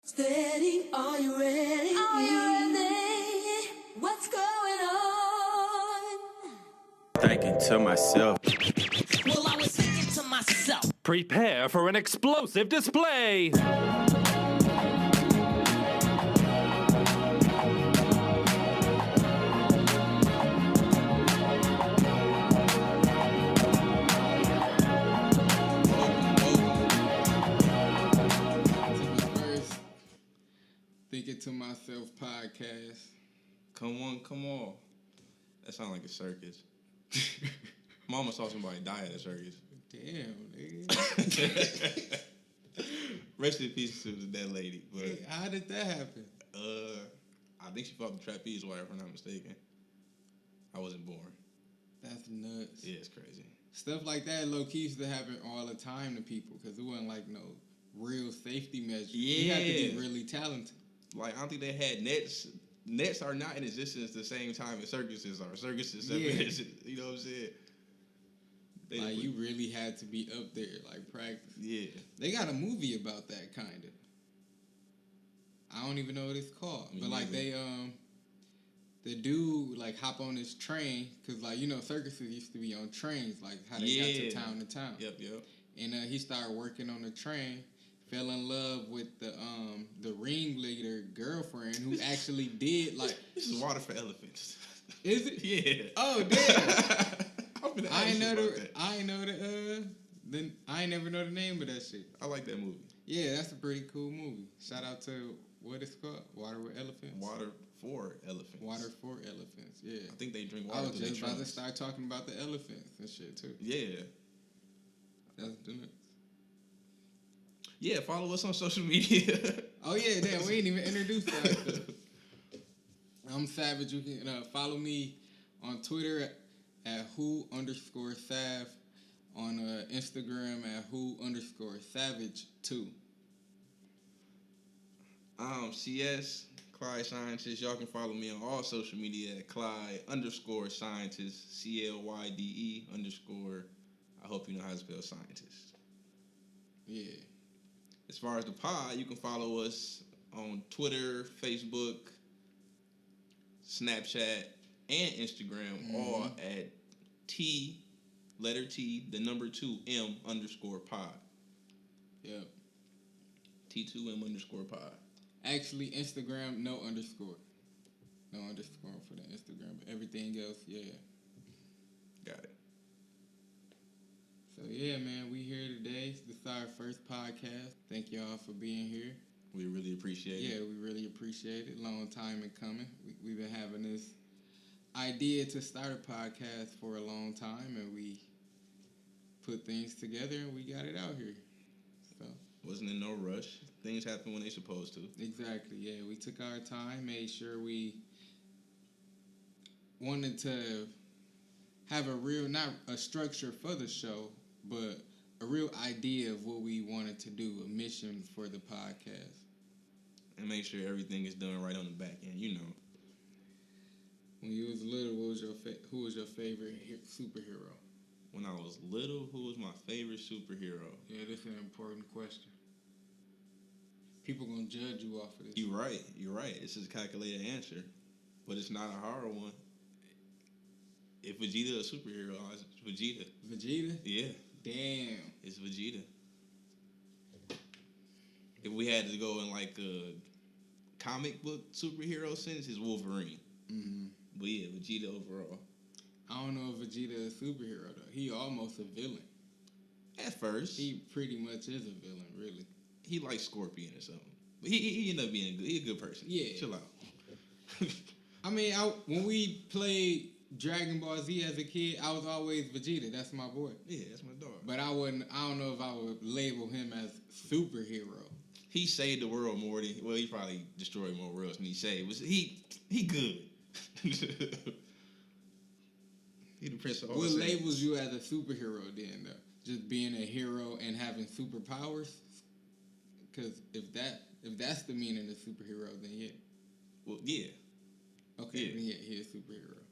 Steady, are you ready? Are you ready? What's going on? Thinking to myself, Well, I was thinking to myself. prepare for an explosive display. Thinking to Myself podcast. Come on. That sounds like a circus. Mama saw somebody die at a circus. Damn, nigga. Rest in peace to that lady. But Hey, how did that happen? I think she fought the trapeze wire, if I'm not mistaken. I wasn't born. That's nuts. Yeah, it's crazy. Stuff like that low-key used to happen all the time to people because it wasn't like no real safety measures. You had to be really talented. Like, I don't think they had nets. Nets are not in existence at the same time as circuses are. Circuses, you know what I'm saying? Like, you really had to be up there, like, practice. Yeah. They got a movie about that, kind of. I don't even know what it's called. But, like, the dude, like, hop on this train, because, like, you know, circuses used to be on trains, like, how they got to town. Yep. And he started working on the train, fell in love with the ringleader girlfriend who actually did, like... This is water for elephants. Is it? Yeah. Oh, damn. I ain't never know the name of that shit. I like that movie. Yeah, that's a pretty cool movie. Shout out to what it's called, Water with Elephants. Water for Elephants. Water for Elephants. Yeah. I think they drink water. I was just about to start talking about the elephants and shit too. Yeah. That's the nuts. Yeah, follow us on social media. Oh yeah, damn, we ain't even introduced ourselves. I'm Savage. You can follow me on Twitter at who_sav, on Instagram at who_savage2. CS, Clyde Scientist. Y'all can follow me on all social media at Clyde_Scientist, CLYDE_. I hope you know how to spell scientist. Yeah. As far as the pod, you can follow us on Twitter, Facebook, Snapchat, and Instagram, all at letter T, the number 2, M_pod. Yep. T2M_pod. Actually, Instagram, no underscore. No underscore for the Instagram, but everything else, yeah. Got it. So, yeah, man, we here today. This is our first podcast. Thank y'all for being here. We really appreciate it. Yeah, we really appreciate it. Long time in coming. We've been having this idea to start a podcast for a long time, and we put things together, and we got it out here. So wasn't in no rush. Things happen when they supposed to. Exactly, yeah. We took our time, made sure we wanted to have a real, not a structure for the show, but a real idea of what we wanted to do, a mission for the podcast. And make sure everything is done right on the back end, you know. When you was little, who was your favorite superhero? When I was little, who was my favorite superhero? Yeah, this is an important question. People gonna judge you off of this. You're right. This is a calculated answer, but it's not a hard one. If Vegeta is a superhero, it's Vegeta. Vegeta? Yeah. Damn. It's Vegeta. If we had to go in like a comic book superhero sense, it's Wolverine. Mm-hmm. But yeah, Vegeta overall. I don't know if Vegeta is a superhero though. He almost a villain. At first. He pretty much is a villain, really. He like Scorpion or something. But he ended up being good. He's a good person. Yeah. Chill out. I mean, when we played Dragon Ball Z as a kid, I was always Vegeta. That's my boy. Yeah, that's my dog. But I don't know if I would label him as superhero. He saved the world more than, well, he probably destroyed more worlds than he saved. He good. He the prince of all. What labels you as a superhero then, though? Just being a hero and having superpowers? Because if that's the meaning of superhero, then yeah. Well, yeah. Okay, yeah. Then yeah, he's a superhero.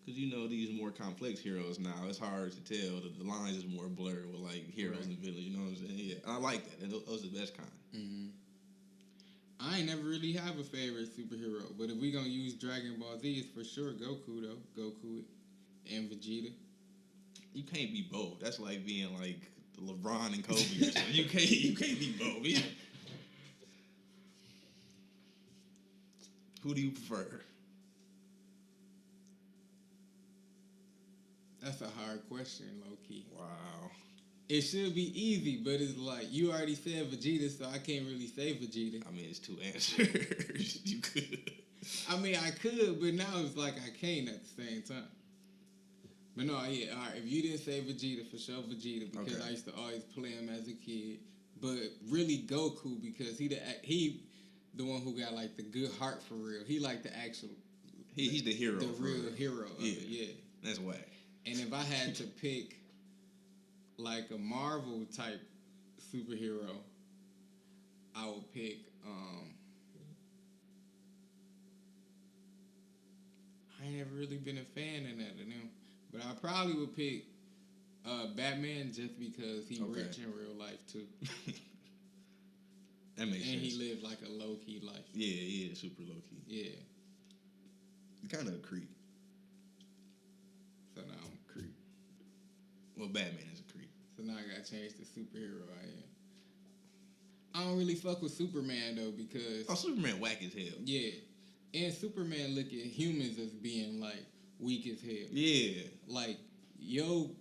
Because you know these more complex heroes now, it's hard to tell. The lines is more blurred with like heroes and villains. You know what I'm saying? Yeah, I like that. Those are the best kind. Mm-hmm. I ain't never really have a favorite superhero, but if we gonna use Dragon Ball Z, it's for sure Goku though. Goku and Vegeta. You can't be both. That's like being like LeBron and Kobe or something. You can't be both. Yeah. Who do you prefer? That's a hard question, low key. Wow. It should be easy, but it's like you already said Vegeta, so I can't really say Vegeta. I mean, it's two answers. You could. I mean, I could, but now it's like I can't at the same time. But no, yeah, all right. If you didn't say Vegeta, for sure Vegeta, because I used to always play him as a kid. But really Goku, because he the one who got like the good heart for real. He like the actual. He's the hero. The real hero. Of it, yeah. That's whack. And if I had to pick like a Marvel type superhero, I would pick I ain't never really been a fan of that of them. But I probably would pick Batman just because he rich in real life too. That makes sense. And he lived like a low key life. Yeah, super low key. Yeah. You kind of a creep. So now I'm a creep. Well, Batman is a creep. So now I gotta change the superhero I am. I don't really fuck with Superman though because Superman whack as hell. Yeah. And Superman look at humans as being like weak as hell. Yeah. Like yo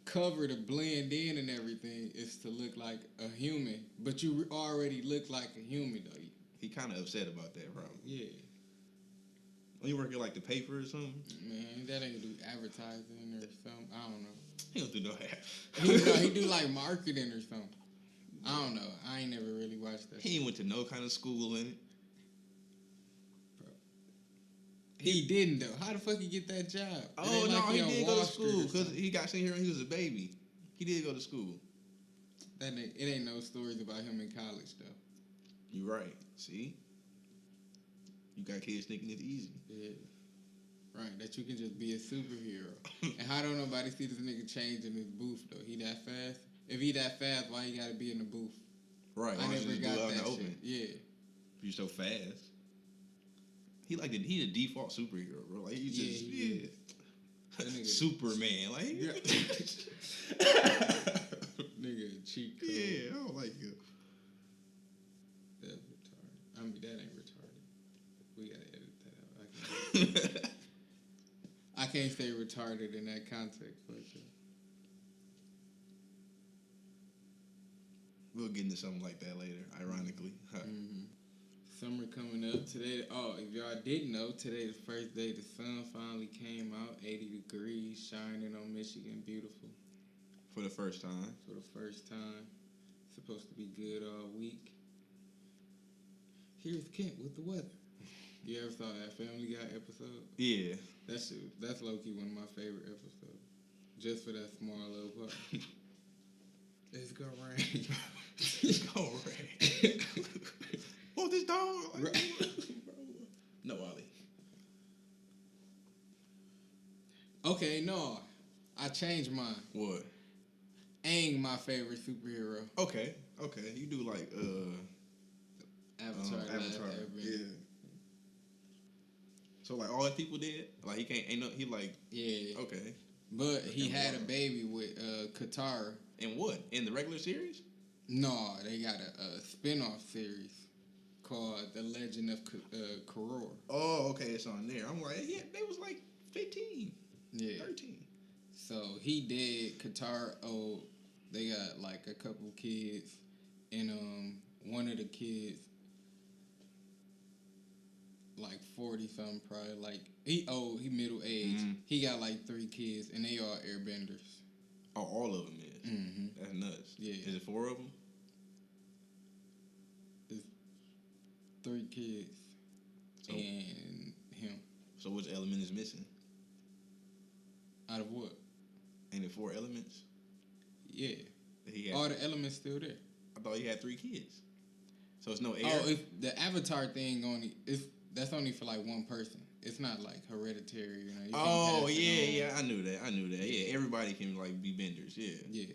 cover to blend in and everything is to look like a human, but you already look like a human though. He kind of upset about that problem. Yeah. When you working like the paper or something? Man, that ain't do advertising or something. I don't know. He don't do no half. he do like marketing or something. I don't know. I ain't never really watched that. He ain't went to no kind of school in it. Bro. He didn't though. How the fuck he get that job? Oh no, he did go to school because he got sent here when he was a baby. He did go to school. It ain't no stories about him in college though. You right. See, you got kids thinking it's easy. Yeah. Right, that you can just be a superhero. And how don't nobody see this nigga change in his booth though? He that fast? If he that fast, why he gotta be in the booth? Right. I never got that shit. Open. Yeah. You're so fast. He the default superhero, bro. Like he just Superman. Like nigga cheat code. Yeah, I don't like it. That's retarded. I mean that ain't retarded. We gotta edit that out. I can't say retarded in that context, but we'll get into something like that later, ironically. Mm-hmm. Summer coming up today. Oh, if y'all didn't know, today the first day the sun finally came out. 80 degrees, shining on Michigan, beautiful. For the first time. For the first time. Supposed to be good all week. Here's Kent with the weather. You ever saw that Family Guy episode? Yeah. That's low-key one of my favorite episodes. Just for that small little part. It's gonna rain. It's gonna rain. Oh, this dog. No, Ollie. Okay, no. I changed mine. What? Aang, my favorite superhero. Okay. You do like Avatar. Yeah. So like all his people did? Like he like yeah. Okay. But he had a baby with Katara. In what? In the regular series? No, they got a spin-off series called The Legend of Korra. Oh, okay, it's on there. I'm like, yeah, they was like 15. Yeah. 13. So he did Katara. Oh, they got like a couple kids, and one of the kids, like 40 something, probably like he middle age. Mm-hmm. He got like 3 kids, and they all airbenders. Oh, all of them is. Mm-hmm. That's nuts. Yeah. Is it 4 of them? It's 3 kids and him. So which element is missing? Out of what? Ain't it 4 elements? Yeah. All the elements still there. I thought he had 3 kids. So it's no air. Oh, if the Avatar thing that's only for like one person. It's not like hereditary. You know, oh yeah, I knew that. Yeah, everybody can like be benders. Yeah. Yeah,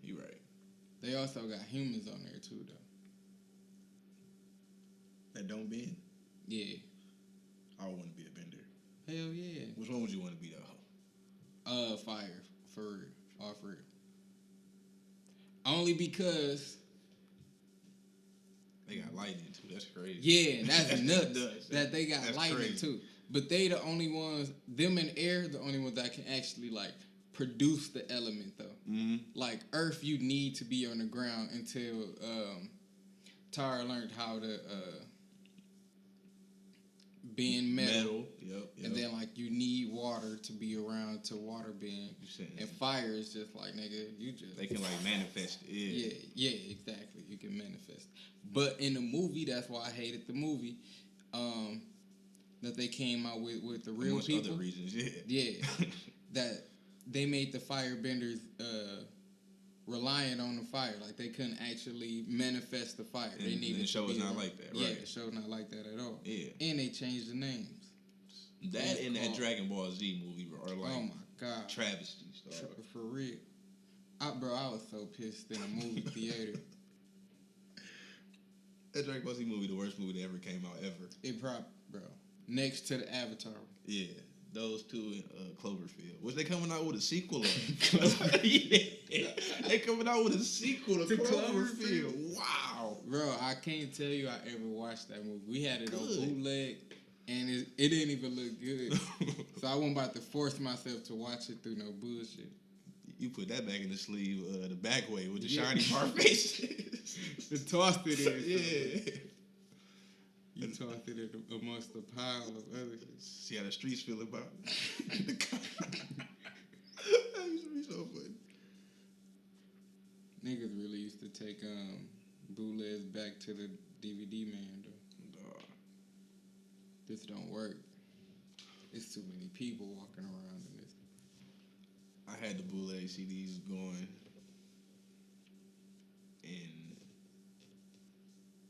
you're right. They also got humans on there too, though. That don't bend? Yeah. I would want to be a bender. Hell yeah. Which one would you want to be though? Fire. For real. All for real. Only because... They got lightning too. That's crazy. Yeah, that's nuts that they got lightning too. But they the only ones, them and air, the only ones that can actually like produce the element though. Mm-hmm. Like earth, you need to be on the ground until Tara learned how to bend metal. Yep. And then like you need water to be around to water bend. And fire is just like, nigga, you just... They can like manifest it. Yeah, exactly. You can manifest. But in the movie, that's why I hated the movie. That they came out with the real amongst people. Other reasons, Yeah. That they made the firebenders reliant on the fire. Like they couldn't actually manifest the fire. And they needed the show to is be not around. like that, right? Yeah, the show's not like that at all. Yeah. And they changed the names. That and that Dragon Ball Z movie are like, oh my god, travesties. For real. I was so pissed in a movie theater. That Dragon Ball Z movie, the worst movie that ever came out ever. It probably, bro. Next to the Avatar. Yeah, those two in Cloverfield. Was they coming out with a sequel of? Yeah. They coming out with a sequel to Cloverfield. Wow. Bro, I can't tell you I ever watched that movie. We had it on bootleg, and it didn't even look good. So I wasn't about to force myself to watch it through no bullshit. You put that back in the sleeve, the back way with the shiny part faces. It tossed it in. Yeah. You tossed it in amongst a pile of other shit. See how the streets feel about it. That used to be so funny. Niggas really used to take bootlegs back to the DVD man, though. This don't work. It's too many people walking around in this. I had the bootleg CDs going in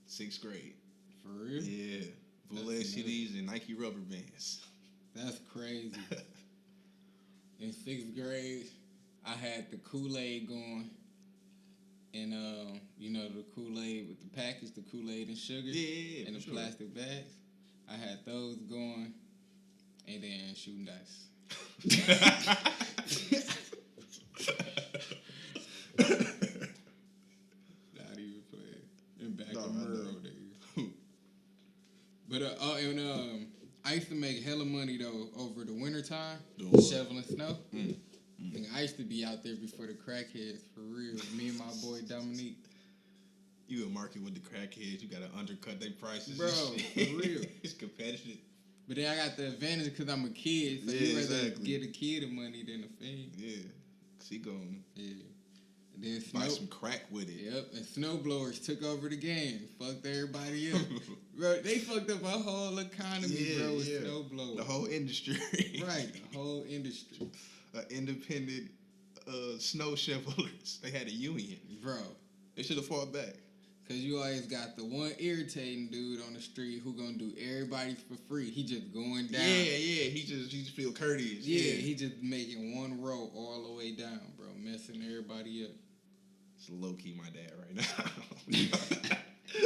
6th grade. For real? Yeah. Bootleg CDs and Nike rubber bands. That's crazy. In 6th grade, I had the Kool-Aid going. And, you know, the Kool-Aid with the package, the Kool-Aid and sugar. Yeah, and the plastic bags. I had those going. And then shooting dice. Not even playing. And back in Murrow, nigga. But I used to make hella money though over the wintertime, shoveling snow. I used to be out there before the crackheads for real. Me and my boy Dominique. You in market with the crackheads, you gotta undercut their prices. Bro, for real. It's competitive. But then I got the advantage because I'm a kid, so you rather get a kid the money than a fiend. Yeah, cause he gon' and then buy some crack with it. Yep, and snowblowers took over the game. Fucked everybody up. Bro, they fucked up our whole economy, bro, with snowblowers. The whole industry. Right, the whole industry. Independent snow shovelers. They had a union. Bro. They should have fought back. Cause you always got the one irritating dude on the street who gonna do everybody for free. He just going down. Yeah. He just feel courteous. Yeah, he just making one row all the way down, bro, messing everybody up. It's low key my dad right now.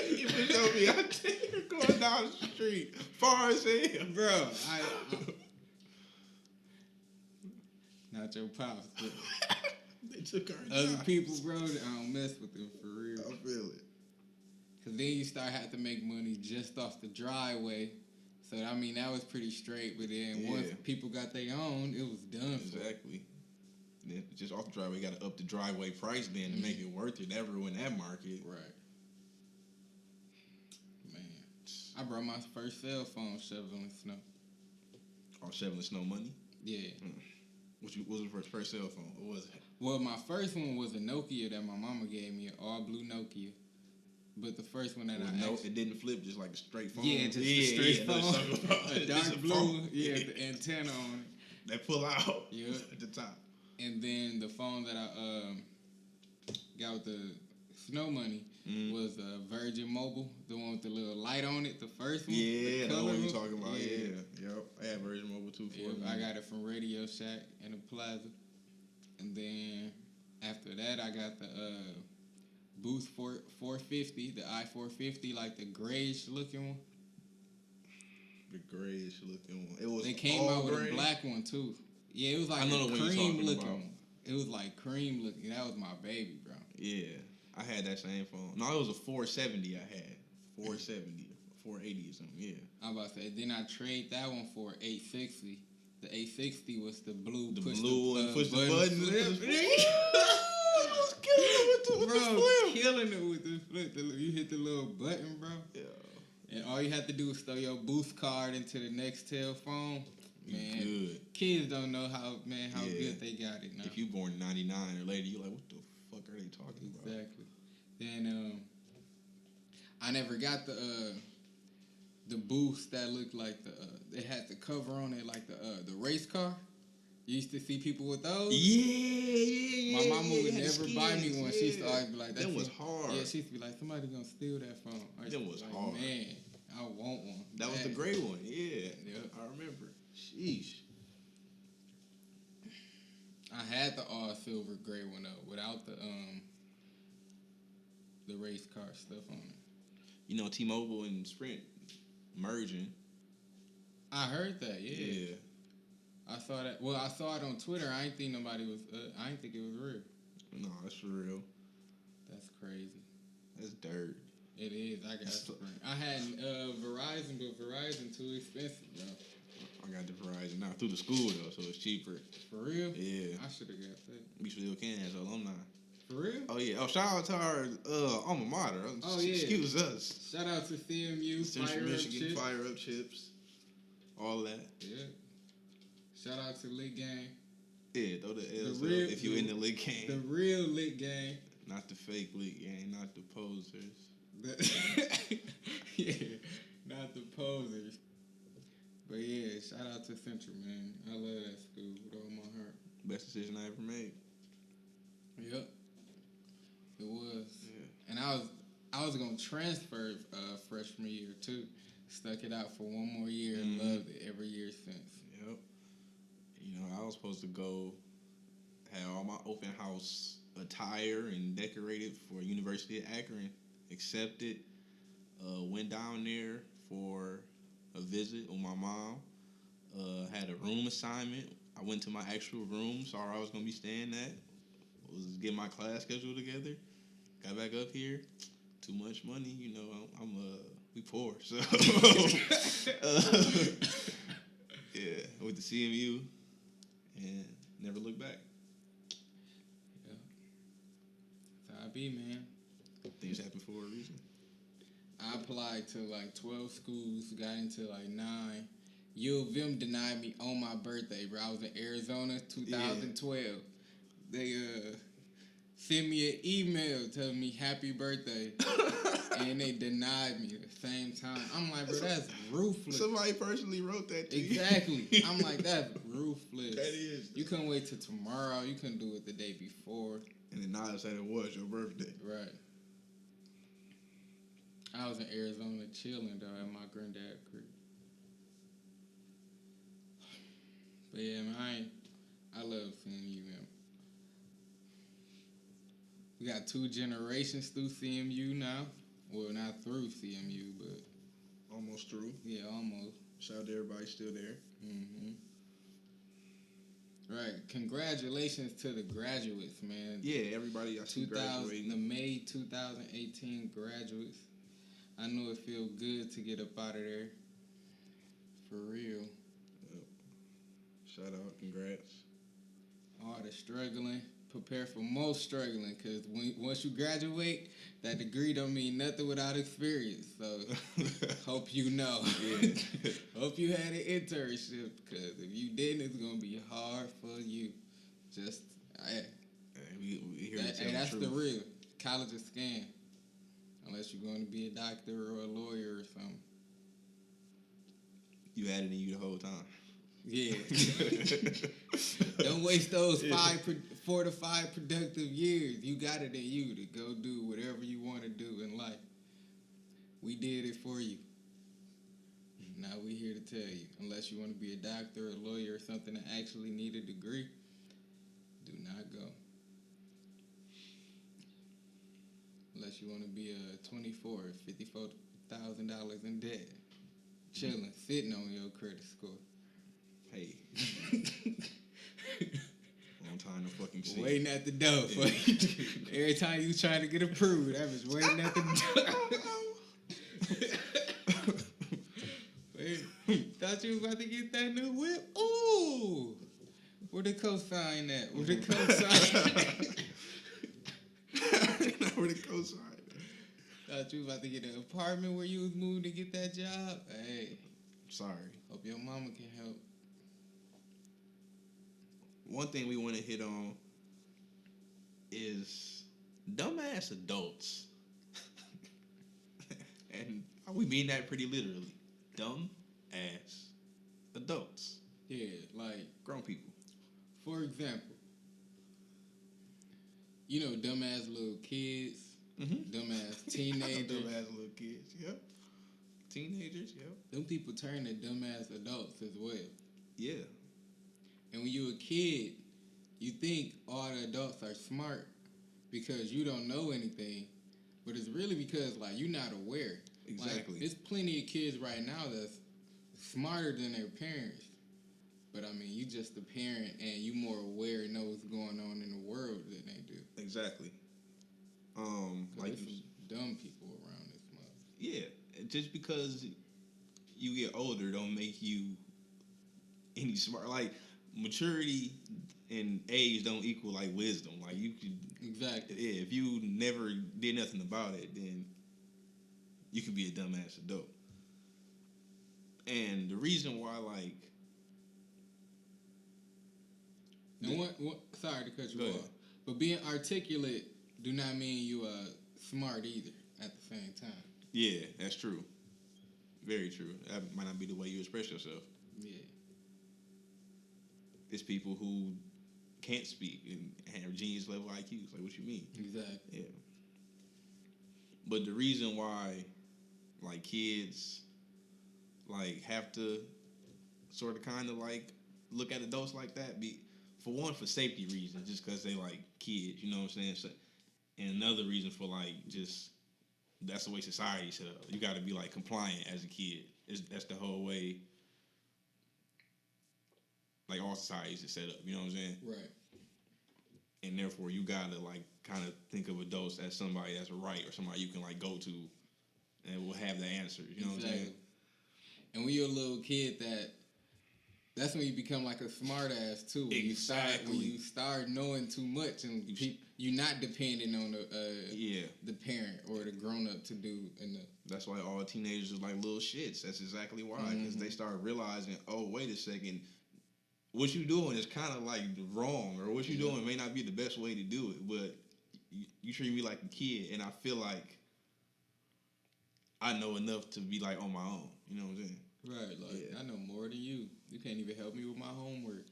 You would show me out there going down the street, far as hell, bro. I not your pops, but they took our other jobs. people, bro. I don't mess with them for real. I feel it. Cause then you start having to make money just off the driveway. So I mean that was pretty straight. But then once people got their own, it was done. Exactly. And then just off the driveway, you got to up the driveway price then to make it worth it. Never in that market. Right. Man, I brought my first cell phone shoveling snow. Oh, shoveling snow money? Yeah. What was your first cell phone? What was it? Well, my first one was a Nokia that my mama gave me, an all blue Nokia. But the first one that it didn't flip, just like a straight phone. Yeah, just a straight phone. A dark blue, phone. the antenna on it. They pull out at the top. And then the phone that I got with the snow money was Virgin Mobile, the one with the little light on it, the first one. Yeah, the one you talking about. Yeah. Yep. I had Virgin Mobile too. I got it from Radio Shack in the Plaza. And then after that, I got the Boost 450, the i450, like the grayish looking one. The grayish looking one. It was. They came all out with gray. a black one too. Yeah, it was like I know a the one you're cream talking looking about. one. It was like cream looking. That was my baby, bro. Yeah, I had that same phone. No, it was a 470 I had. 470, 480 or something. Yeah. I'm about to say. Then I trade that one for 860. The 860 was the blue. The push blue the, and push the button button. flip. Just killing it with the Bro, flip. killing it with the flip. You hit the little button, bro. Yeah. And all you have to do is throw your boost card into the Nextel phone. Man, Good. kids don't know how Yeah. good they got it now. If you born in 99 or later, you're like, what the fuck are they talking about? Exactly. Then I never got the boost that looked like it had the cover on it like the race car. You used to see people with those. Yeah. My mama would had never buy me skins, one. She used to always be like, that was hard. Yeah, she used to be like, somebody gonna steal that phone. I used That to be was like, hard. Man, I want one. That was the Bad. gray one. Yeah. Yep. I remember. Sheesh. I had the all silver gray one though, without the race car stuff on it. You know, T-Mobile and Sprint merging. I heard that, yeah. I saw that. Well, I saw it on Twitter. I ain't think nobody was. I ain't think it was real. No, that's for real. That's crazy. That's dirt. It is. I got Sprint. I had Verizon, but Verizon too expensive, bro. I got the Verizon now through the school though, so it's cheaper. For real? Yeah. I should have got that. We still can as alumni. For real? Oh yeah. Oh, shout out to our alma mater. Oh, yeah. Excuse us. Shout out to CMU, Central Fire Michigan, Up Chips. Fire Up Chips. All that. Yeah. Shout out to Lit Gang. Yeah, throw the L's real- up if you in the lit game. The real Lit Gang. Not the fake lit game, not the posers. Yeah, not the posers. But yeah, shout out to Central, man. I love that school with all my heart. Best decision I ever made. Yep. It was. Yeah. And I was gonna transfer freshman year too. Stuck it out for one more year and loved it every year since. Yep. You know, I was supposed to go have all my open house attire and decorated for University of Akron. Accepted. Went down there for a visit with my mom. Had a room assignment. I went to my actual room, saw where I was gonna be staying at. Was getting my class schedule together. Got back up here. Too much money, you know. We poor, so yeah. Went to CMU and never looked back. Yeah. That's how I be, man. Things happen for a reason. I applied to like 12 schools, got into like 9. U of M denied me on my birthday, bro. I was in Arizona, 2012. They sent me an email telling me happy birthday, and they denied me at the same time. I'm like, bro, that's ruthless. Somebody personally wrote that to you. Exactly. I'm like, that's ruthless. That is. You couldn't wait till tomorrow. You couldn't do it the day before. And then Nile said it was your birthday. Right. I was in Arizona chilling, though, at my granddad's crib. But yeah, man, I love CMU, man. We got 2 generations through CMU now. Well, not through CMU, but Almost through. yeah, almost. Shout out to everybody still there. Mm-hmm. Right. Congratulations to the graduates, man. Yeah, everybody I see The graduating. May 2018 graduates. I know it feels good to get up out of there. For real. Shout out, congrats. All the struggling. Prepare for most struggling, because once you graduate, that degree don't mean nothing without experience. So, hope you know. Yeah. Hope you had an internship, because if you didn't, it's going to be hard for you. Just, Hey, we here to tell that's the the truth. real. College is a scam. Unless you're going to be a doctor or a lawyer or something. You had it in you the whole time. Yeah. Don't waste those 4 to 5 productive years. You got it in you to go do whatever you want to do in life. We did it for you. Now we here to tell you. Unless you want to be a doctor, a lawyer, or something that actually need a degree, do not go. Unless you want to be a $24,000 in debt. chilling, sitting on your credit score. Hey. Long time to fucking see. Waiting at the door. Yeah. Every time you trying to get approved, I was waiting at the door. Wait, thought you was about to get that new whip? Ooh! Where the cosign at? Where the cosign? Where the cosign at? Thought you was about to get an apartment where you was moving to get that job? Hey. Sorry. Hope your mama can help. One thing we want to hit on is dumbass adults. And we mean that pretty literally. Dumb ass adults. Yeah, like, grown people. for example, you know, dumbass little kids, dumbass teenagers. Dumbass little kids, yep. Teenagers, yep. Them people turn to dumbass adults as well. Yeah. And when you a kid, you think all the adults are smart because you don't know anything, but it's really because like you're not aware. Exactly. Like, there's plenty of kids right now that's smarter than their parents, but I mean, you just a parent and you more aware and know what's going on in the world than they do. Exactly. Like there's some dumb people around this month. Yeah, just because you get older don't make you any smart. Like maturity and age don't equal like wisdom. Like you could Exactly. Yeah, if you never did nothing about it, then you could be a dumbass adult. And the reason why, like, And what? Sorry to cut you Go off, ahead. but being articulate do not mean you are smart either. At the same time. Yeah, that's true. Very true. That might not be the way you express yourself. Yeah. It's people who can't speak and have genius level IQs. Like, what you mean? Exactly. Yeah. But the reason why, like, kids, like, have to sort of kind of, like, look at adults like that, for one, for safety reasons, just because they, like, kids, you know what I'm saying? So, and another reason for, like, just, that's the way society's set up. You got to be, like, compliant as a kid. That's the whole way, like, all societies is set up, you know what I'm saying? Right. And therefore, you got to, like, kind of think of adults as somebody that's right or somebody you can, like, go to and will have the answers, you know what I'm saying? And when you're a little kid, that's when you become like a smart ass too. When Exactly. you start knowing too much and you're not depending on the parent or the grown up to do. That's why all teenagers are like little shits. That's exactly why, because they start realizing, oh, wait a second, what you doing is kind of like wrong, or what you doing may not be the best way to do it. But you treat me like a kid, and I feel like I know enough to be like on my own. You know what I'm saying? Right, like I know more than you. You can't even help me with my homework.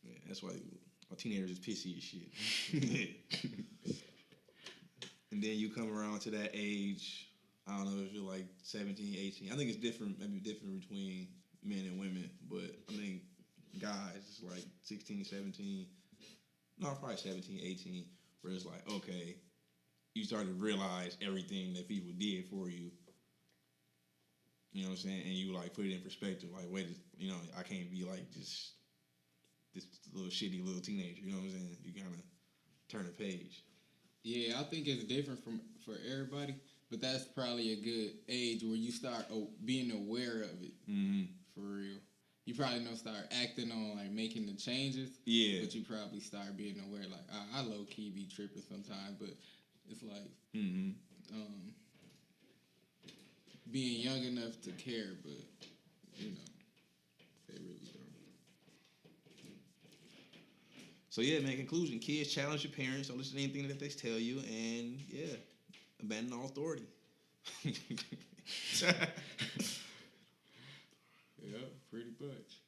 Yeah, that's why our teenagers is pissy as shit. And then you come around to that age, I don't know if you're like 17, 18. I think it's different, maybe different between men and women, but I think guys, it's like 16, 17, no, probably 17, 18, where it's like, okay, you start to realize everything that people did for you. You know what I'm saying? And you like put it in perspective, like, wait, you know, I can't be like just this little shitty little teenager. You know what I'm saying? You kind of turn a page. Yeah, I think it's different for everybody, but that's probably a good age where you start being aware of it. Mm-hmm. For real. You probably don't start acting on like making the changes. Yeah. But you probably start being aware. Like I low key be tripping sometimes, but it's like being young enough to care, but you know, they really don't. So yeah, man. Conclusion: kids, challenge your parents. Don't listen to anything that they tell you, and yeah, abandon all authority. Yeah, pretty much.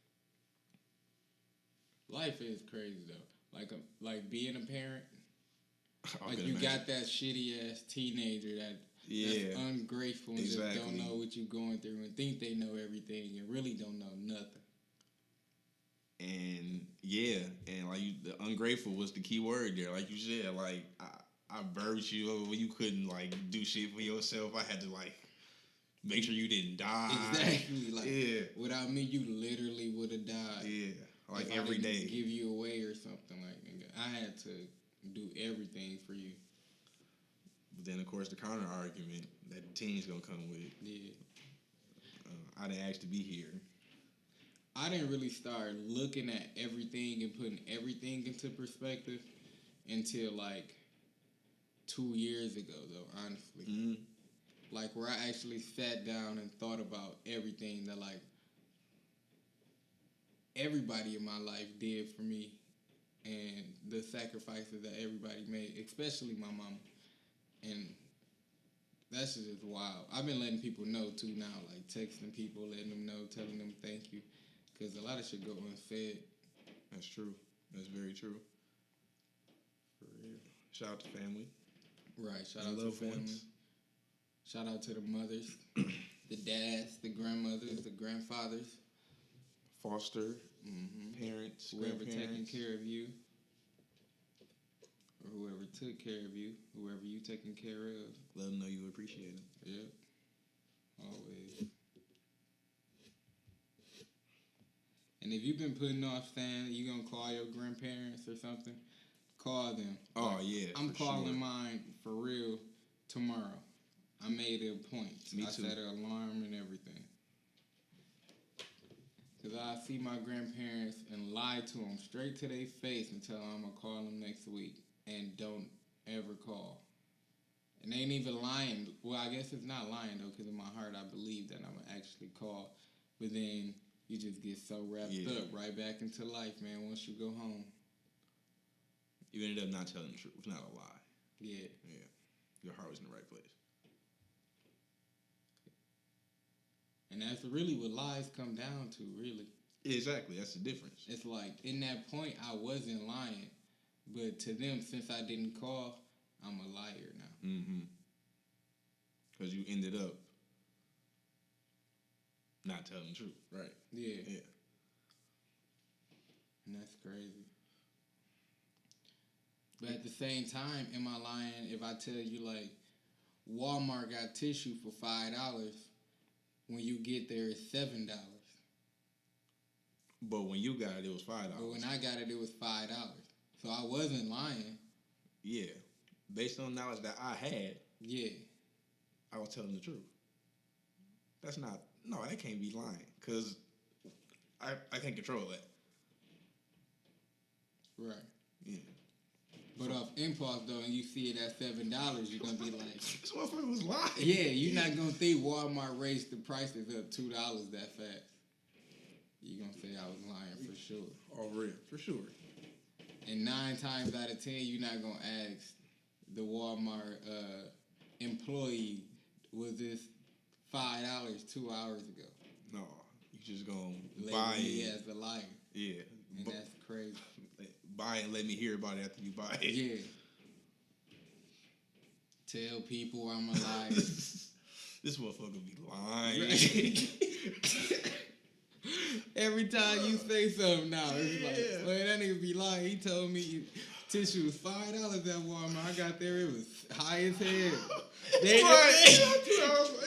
Life is crazy though. Like being a parent. Like you got that shitty ass teenager that's ungrateful and just don't know what you're going through and think they know everything and really don't know nothing. And yeah, and like the ungrateful was the key word there. Like you said, like I birthed you when you couldn't like do shit for yourself. I had to like make sure you didn't die. Exactly. Like, yeah. without me, you literally would have died. Yeah. Like if every I didn't day. give you away or something. Like, nigga, I had to do everything for you. But then, of course, the counter argument that the team's gonna come with. Yeah. I didn't ask to be here. I didn't really start looking at everything and putting everything into perspective until like 2 years ago, though, honestly. Mm-hmm. Like, where I actually sat down and thought about everything that, like, everybody in my life did for me and the sacrifices that everybody made, especially my mama. And that's just wild. I've been letting people know, too, now, like, texting people, letting them know, telling them thank you. Because a lot of shit go unsaid. That's true. That's very true. For real. Shout out to family. Right. Shout out to family. Ones. Shout out to the mothers, the dads, the grandmothers, the grandfathers. Foster parents, Whoever taking grandparents. care of you. Or whoever took care of you. Whoever you taking care of. Let them know you appreciate them. Yep. Always. And if you've been putting off saying you gonna call your grandparents or something, call them. Oh, Like, yeah. I'm for calling sure. mine for real tomorrow. I made it a point. Me I too. set an alarm and everything. Because I see my grandparents and lie to them straight to their face and tell them I'm going to call them next week. And don't ever call. And they ain't even lying. Well, I guess it's not lying, though, because in my heart I believe that I'm going to actually call. But then you just get so wrapped up right back into life, man, once you go home. You ended up not telling the truth. It's not a lie. Yeah. Yeah. Your heart was in the right place. And that's really what lies come down to, really. Exactly. That's the difference. It's like, in that point, I wasn't lying. But to them, since I didn't call, I'm a liar now. Mm-hmm. Because you ended up not telling the truth. Right. Yeah. Yeah. And that's crazy. But at the same time, am I lying if I tell you, like, Walmart got tissue for $5, when you get there it's $7? But when you got it, it was $5. But when I got it, it was $5. So I wasn't lying. Yeah. Based on knowledge that I had, Yeah. I was telling the truth. That's not, no, that can't be lying. Because I can't control that. Right. Yeah. But off impulse, though, and you see it at $7, you're going to be like... This motherfucker was lying. Yeah, you're not going to think Walmart raised the prices up $2 that fast. You're going to say I was lying for sure. Oh, real. For sure. And 9 times out of 10, you're not going to ask the Walmart employee, was this $5 2 hours ago? No. You just going to Label buy me it. as the liar. Yeah. And that's crazy. Buy it and let me hear about it after you buy it. Yeah. Tell people I'm a liar. This motherfucker be lying. Right. Every time you say something now, it's like, man, that nigga be lying. He told me tissue was $5 at Walmart. I got there, it was high as hell. They It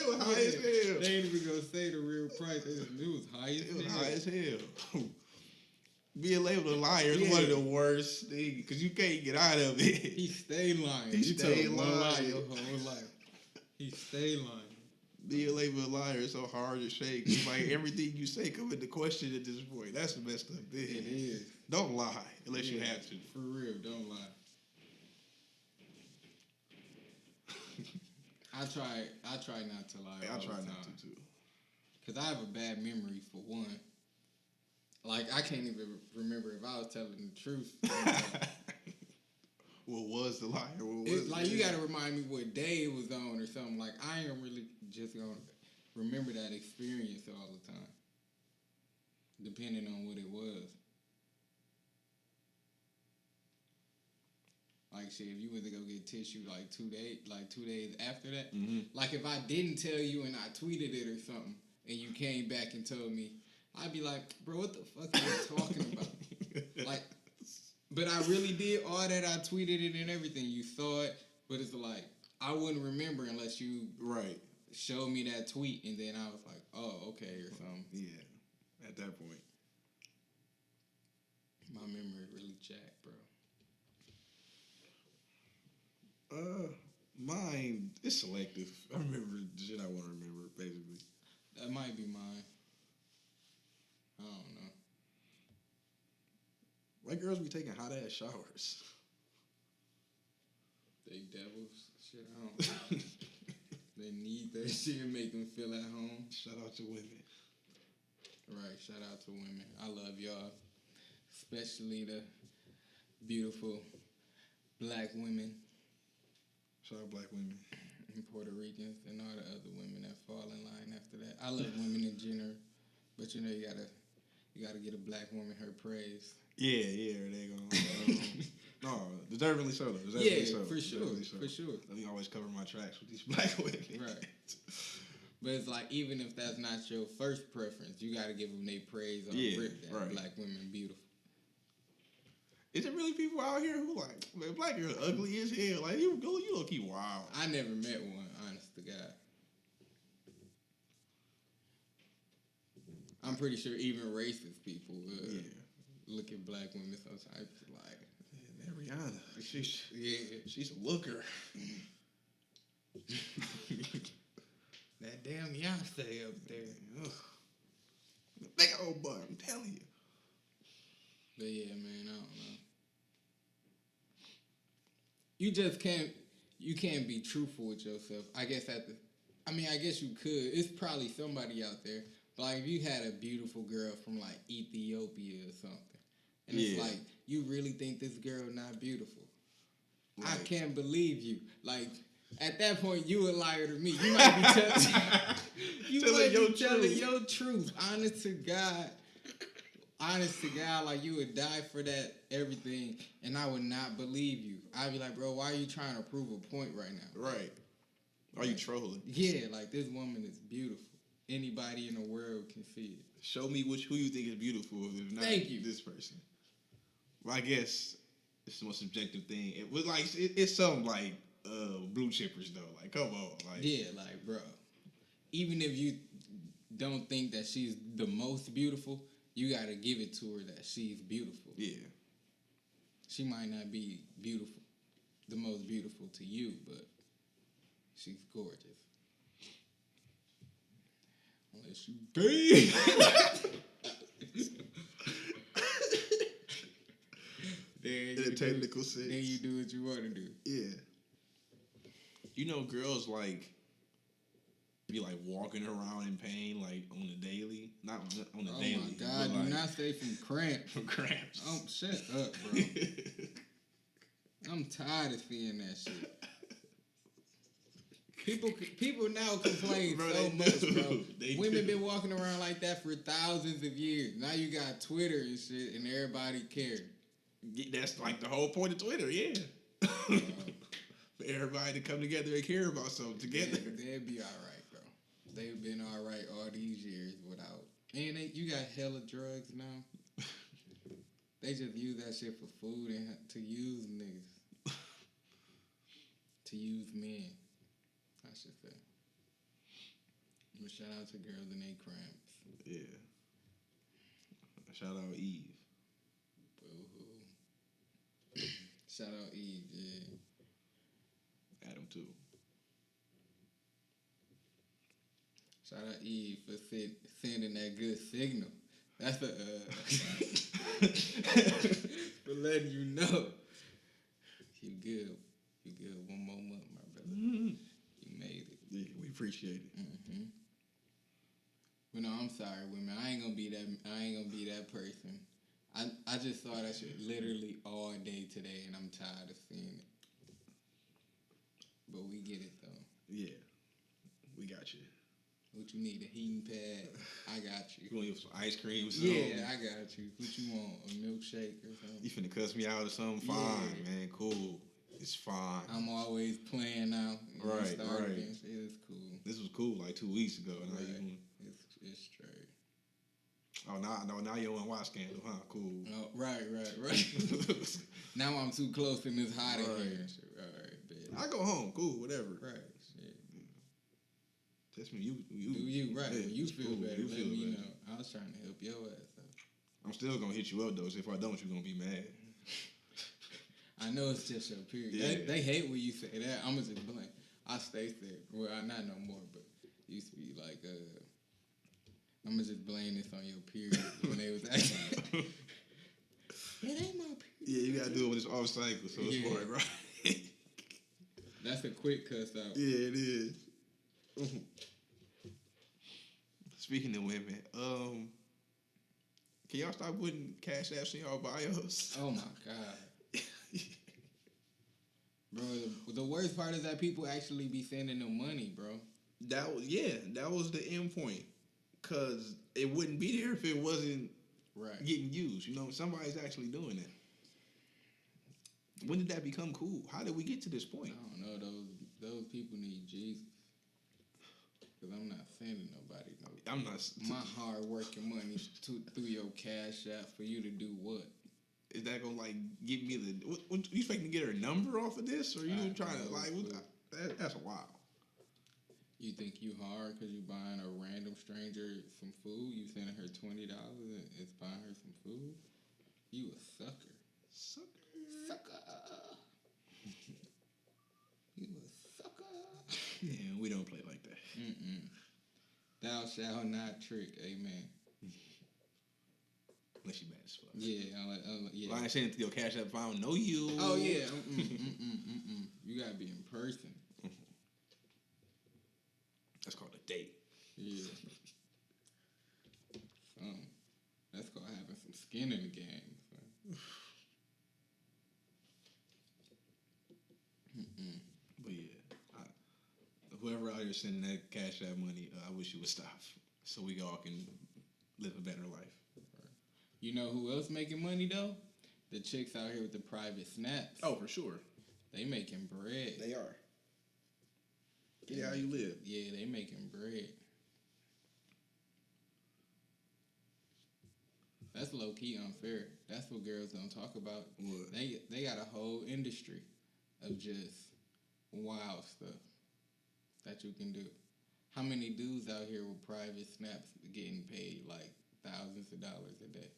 was high as hell. They ain't even gonna say the real price. It was high as hell. It was high as hell. Being labeled a liar is one of the worst things because you can't get out of it. He stayed lying. He You stayed told one lie lying. your whole life. He stayed lying. Being labeled a liar is so hard to shake. It's like everything you say come into question at this point. That's the messed up thing. It is. Don't lie unless you have to. For real, don't lie. I try not to lie. I all try the not time. to too. Cause I have a bad memory for one. Like I can't even remember if I was telling the truth. What was the liar? What It's was like it? you gotta remind me what day it was on or something. Like I ain't really just gonna remember that experience all the time. Depending on what it was. Like shit, if you went to go get tissue like 2 days after that, like if I didn't tell you and I tweeted it or something, and you came back and told me, I'd be like, bro, what the fuck are you talking about? Like, but I really did all that. I tweeted it and everything. You saw it, but it's like I wouldn't remember unless you Right. showed me that tweet, and then I was like, oh, okay, or something. Yeah, at that point. My memory really jacked, bro. Mine is selective. I remember the shit I want to remember, basically. That might be mine. I don't know. White girls be taking hot ass showers. They devils. Shit, I don't know. They need that shit and make them feel at home. Shout out to women. Right, shout out to women. I love y'all. Especially the beautiful black women. Shout out black women. And Puerto Ricans and all the other women that fall in line after that. I love women in general. But you know you gotta get a black woman her praise. Yeah, they gonna no, deservedly so though. Yeah, for sure. Let me always cover my tracks with these black women. Right. But it's like, even if that's not your first preference, you got to give them their praise on rip that right. black women beautiful. Is there really people out here who like, man, black girl ugly as hell? Like, you look keep wild. I never met one, honest to God. I'm pretty sure even racist people look at black women sometimes like, man, Rihanna, she's a looker. That damn Beyonce up there. Big old butt, I'm telling you. But yeah, man, I don't know. You just can't be truthful with yourself. I guess I guess you could. It's probably somebody out there. But like, if you had a beautiful girl from like Ethiopia or something, and it's like, you really think this girl not beautiful? Right. I can't believe you. Like, at that point, you a liar to me. You might be telling your truth. Honest to God, like, you would die for that, everything, and I would not believe you. I'd be like, bro, why are you trying to prove a point right now? Right. Are you trolling? Yeah, like, this woman is beautiful. Anybody in the world can see it. Show me who you think is beautiful, if not this person. Well, I guess it's the most subjective thing. It was like, it's some like blue chippers though. Like, come on, like, yeah, like, bro. Even if you don't think that she's the most beautiful, you gotta give it to her that she's beautiful. Yeah. She might not be beautiful, the most beautiful to you, but she's gorgeous. Unless you gay. In a technical sense. Then you do what you want to do. Yeah. You know, girls like be like walking around in pain, like on the daily, not on the daily. Oh my God! Do not say from cramps. From cramps. Oh, shut up, bro. I'm tired of seeing that shit. People now complain so much, bro. Women been walking around like that for thousands of years. Now you got Twitter and shit, and everybody cares. That's like the whole point of Twitter, yeah. For everybody to come together and care about something together. They'd be all right, bro. They've been all right all these years without. And you got hella drugs now. They just use that shit for food and to use niggas. To use men, I should say. But shout out to girls and they cramps. Yeah. Shout out Eve. Boo-hoo. Shout out Eve, yeah. Adam too. Shout out Eve for sending that good signal. That's for letting you know. You good. You good. One more month, my brother. Mm-hmm. You made it. Yeah, we appreciate it. Mm-hmm. But no, I'm sorry, women. I ain't gonna be that person. I just saw that shit literally all day today, and I'm tired of seeing it. But we get it though. Yeah, we got you. What you need? A heating pad? I got you. You want some ice cream or something? Yeah, I got you. What you want? A milkshake or something? You finna cuss me out or something? Fine, man. Cool. It's fine. I'm always playing now. Right. It's cool. This was cool like 2 weeks ago. Now right. It's straight. Oh, now you want to watch Scandal, huh? Cool. Oh, right. Now I'm too close and it's hot in here. All right, bet. I go home. Cool, whatever. Right. Shit. That's me. You Do you right? Yeah, When you feel cool. better, You let feel me better. know. I was trying to help your ass out. I'm still gonna hit you up though. So if I don't, you're gonna be mad. I know it's just your period. Yeah. They hate when you say that. I'm gonna just blame. I stay there. Well, not no more, but it used to be like, I'm gonna just blame this on your period when they was asking. It ain't my period. Yeah, you gotta do it when it's off cycle, so it's Yeah. right. That's a quick cuss out. Yeah, it is. Speaking of women, can y'all stop putting cash apps in y'all bios? Oh my god. Bro, the worst part is that people actually be sending them money, bro. That was the end point. Cause it wouldn't be there if it wasn't Right. getting used. You know, somebody's actually doing it. When did that become cool? How did we get to this I point? don't know. Those people need Jesus. Cause I'm not sending nobody no. I'm not. My hard working money through your cash app for you to do what? Is that gonna like give me the? What you expecting to get her number off of this, or you trying to like? That's wild. You think you hard because you buying a random stranger some food? You sending her $20 and it's buying her some food? You a sucker. Sucker. You a sucker. Yeah, we don't play like that. Thou shalt not trick. Amen. Unless you bad as fuck. Yeah. Yeah. Well, I ain't saying it to your cash app if I don't know you. Oh yeah. You gotta be in person. That's called a date. Yeah. That's called having some skin in the game. But yeah, whoever out here sending that cash app money, I wish you would stop, so we all can live a better life. You know who else making money though? The chicks out here with the private snaps. Oh, for sure. They making bread. They are. Get how you live. Yeah, they making bread. That's low key unfair. That's what girls don't talk about. What? They got a whole industry of just wild stuff that you can do. How many dudes out here with private snaps getting paid like thousands of dollars a day?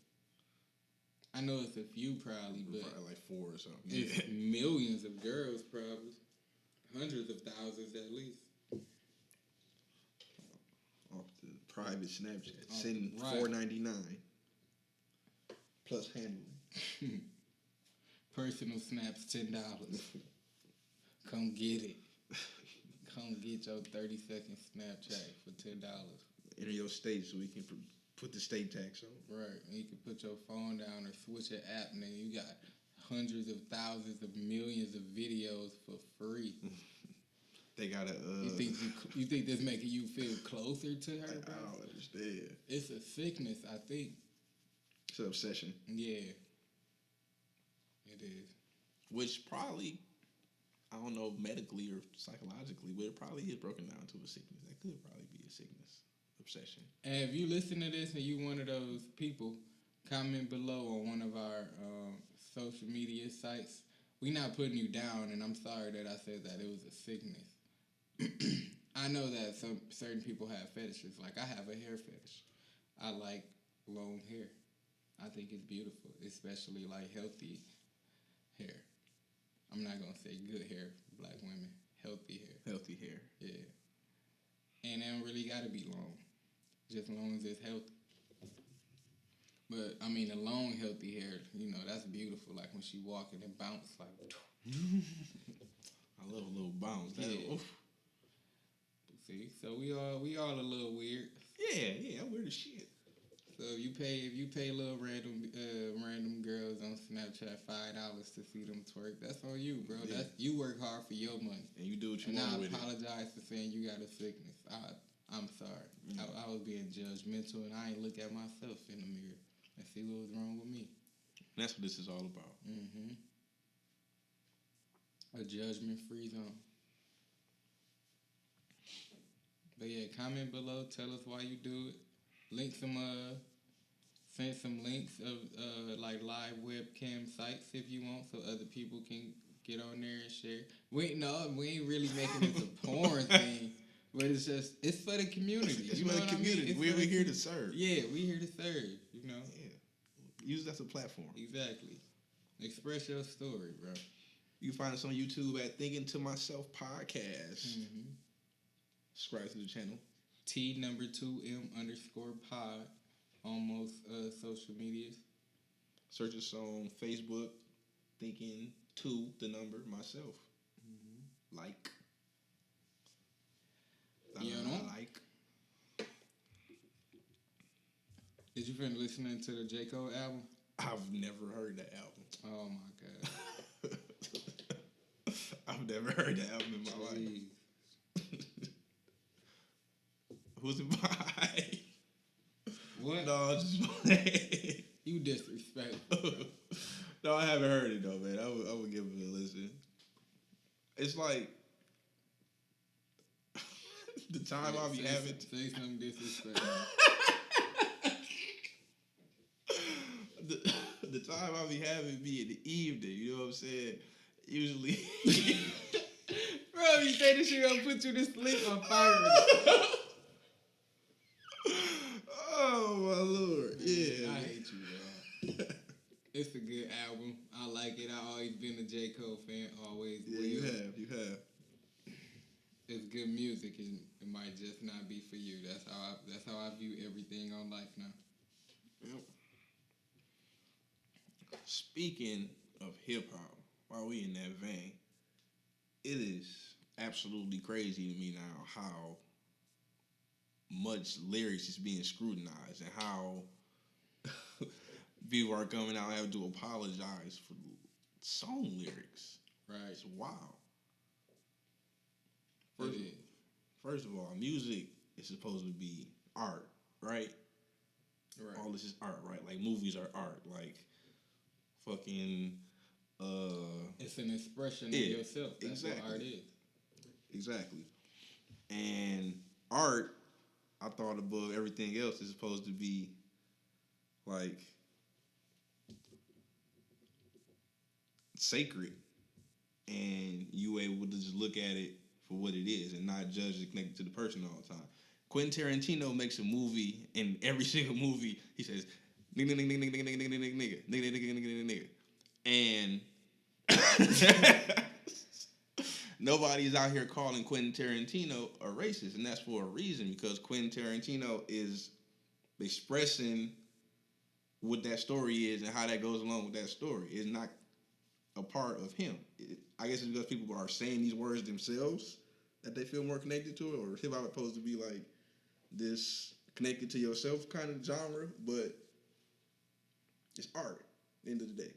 I know it's a few probably, but Probably like 4 or something. it's millions of girls probably. Hundreds of thousands at least. Off the private Snapchat. Oh, Send right. $4.99 plus handling. Personal snaps $10. Come get it. Come get your 30-second Snapchat for $10. Enter your state so we can put the state tax on. Right. And you can put your phone down or switch your app, and then you got hundreds of thousands of millions of videos for free. They gotta. You think this making you feel closer to her, bro? I don't understand. It's a sickness, I think. It's an obsession. Yeah. It is. Which probably, I don't know, medically or psychologically, but it probably is broken down to a sickness. That could probably be a sickness, obsession. And if you listen to this and you one of those people, comment below on one of our social media sites. We not putting you down, and I'm sorry that I said that. It was a sickness. I know that some certain people have fetishes. Like, I have a hair fetish. I like long hair. I think it's beautiful, especially, like, healthy hair. I'm not going to say good hair for black women. Healthy hair. Healthy hair. Yeah. And it don't really got to be long. Just as long as it's healthy. But, I mean, a long, healthy hair, you know, that's beautiful. Like, when she walking and bounce, like... I love a little bounce. Yeah. See, so we all a little weird. Yeah, I'm weird as shit. So if you pay little random girls on Snapchat $5 to see them twerk, that's on you, bro. Yeah. That's you work hard for your money. And you do what you And want I with it. apologize for saying you got a sickness. I'm sorry. I was being judgmental, and I ain't look at myself in the mirror and see what was wrong with me. And that's what this is all about. A judgment-free zone. But yeah, comment below. Tell us why you do it. Send some links of like live webcam sites if you want, so other people can get on there and share. We ain't really making it a porn thing. But it's for the community. It's you know for the what I mean? community. It's We're here to serve. Yeah, we here to serve. You know. Yeah. Use it as a platform. Exactly. Express your story, bro. You can find us on YouTube at Thinking to Myself Podcast. Mm-hmm. Subscribe to the channel. T_M_pod on most social medias. Search us on Facebook. Thinking to the number myself. Mm-hmm. Like. You know? Like. Did you finish listening to the J. Cole album? I've never heard that album. Oh my god. I've never heard that album in my life. Who's it by? What? No, I'm just playing. You disrespectful. No, I haven't heard it though, man. I would give it a listen. It's like the time I'll be having. Say something disrespectful. The time I'll be having be in the evening. You know what I'm saying? Usually. Bro, you say this shit gonna put you to sleep on fire. Oh my lord! Yeah, I hate you, bro. It's a good album. I like it. I always been a J. Cole fan. Always. Yeah, will. you have. It's good music, and it might just not be for you. That's how I view everything on life now. Yep. Speaking of hip hop, while we in that vein, it is absolutely crazy to me now how much lyrics is being scrutinized and how people are coming out having to apologize for song lyrics. Right. It's wild. It First of all, music is supposed to be art, right? Right. All this is art, right? Like movies are art. Like fucking it's an expression of yeah, yourself. That's exactly. what art is. Exactly. And art, I thought above everything else is supposed to be like sacred, and you able to just look at it for what it is and not judge it connected to the person all the time. Quentin Tarantino makes a movie, and every single movie he says nigga nigga nigga nigga nigga nigga nigga nigga nigga nigga nigga nigga, and nobody's out here calling Quentin Tarantino a racist, and that's for a reason, because Quentin Tarantino is expressing what that story is and how that goes along with that story. It's not a part of him. I guess it's because people are saying these words themselves that they feel more connected to it, or hip hop is supposed to be like this connected to yourself kind of genre, but it's art at the end of the day.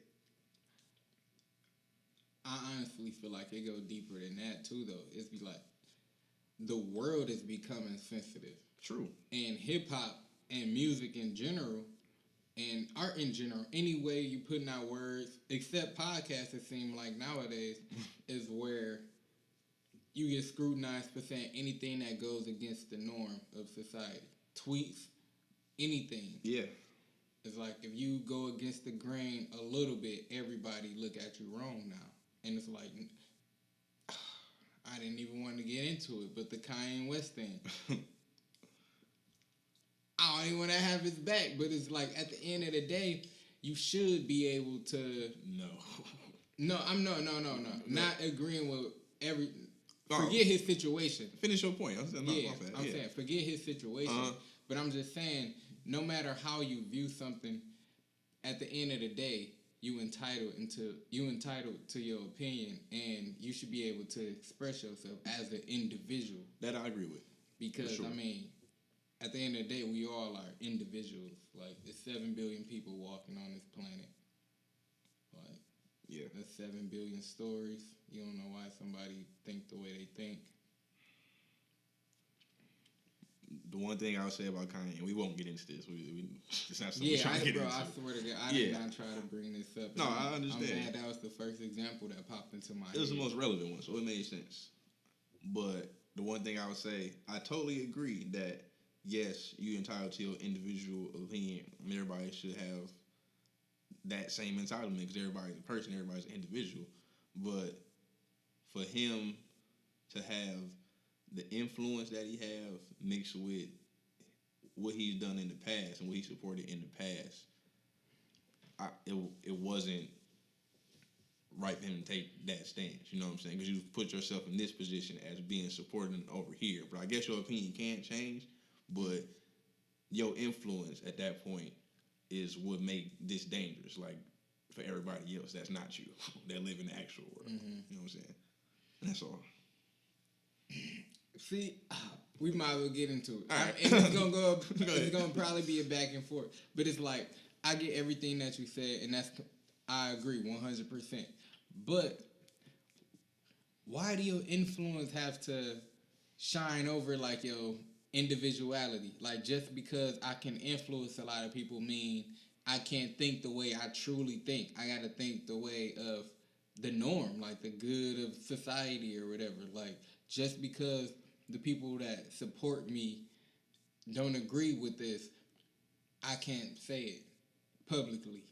I honestly feel like it go deeper than that too, though. It's be like the world is becoming sensitive. True. And hip hop and music in general and art in general, any way you putting out words, except podcasts, it seems like nowadays, is where you get scrutinized for saying anything that goes against the norm of society. Tweets, anything. Yeah. It's like if you go against the grain a little bit, everybody look at you wrong now. And it's like, I didn't even want to get into it, but the Kanye West thing. I don't even want to have his back, but it's like at the end of the day, you should be able to. No, not agreeing with every. Forget his situation. Finish your point. I'm saying forget his situation. But I'm just saying, no matter how you view something, at the end of the day, you entitled to your opinion, and you should be able to express yourself as an individual. That I agree with. Because sure. I mean, at the end of the day, we all are individuals. Like, there's 7 billion people walking on this planet. Like, yeah, that's 7 billion stories. You don't know why somebody think the way they think. The one thing I'll say about Kanye, and we won't get into this. It's not something I swear to God, I did not try to bring this up. No, I understand. I'm glad that was the first example that popped into my head. It was the most relevant one, so it made sense. But the one thing I would say, I totally agree that, yes, you're entitled to your individual opinion. Everybody should have that same entitlement because everybody's a person, everybody's an individual. But for him to have the influence that he have mixed with what he's done in the past and what he supported in the past, it wasn't right for him to take that stance. You know what I'm saying? Because you put yourself in this position as being supporting over here. But I guess your opinion can't change. But your influence at that point is what make this dangerous. Like for everybody else, that's not you. That live in the actual world. Mm-hmm. You know what I'm saying? That's all. See, we might as well get into it. All right. And it's gonna go. It's gonna probably be a back and forth. But it's like I get everything that you said, and I agree 100%. But why do your influence have to shine over like your individuality? Like just because I can influence a lot of people mean I can't think the way I truly think. I gotta think the way of the norm, like the good of society or whatever. Like just because the people that support me don't agree with this, I can't say it publicly.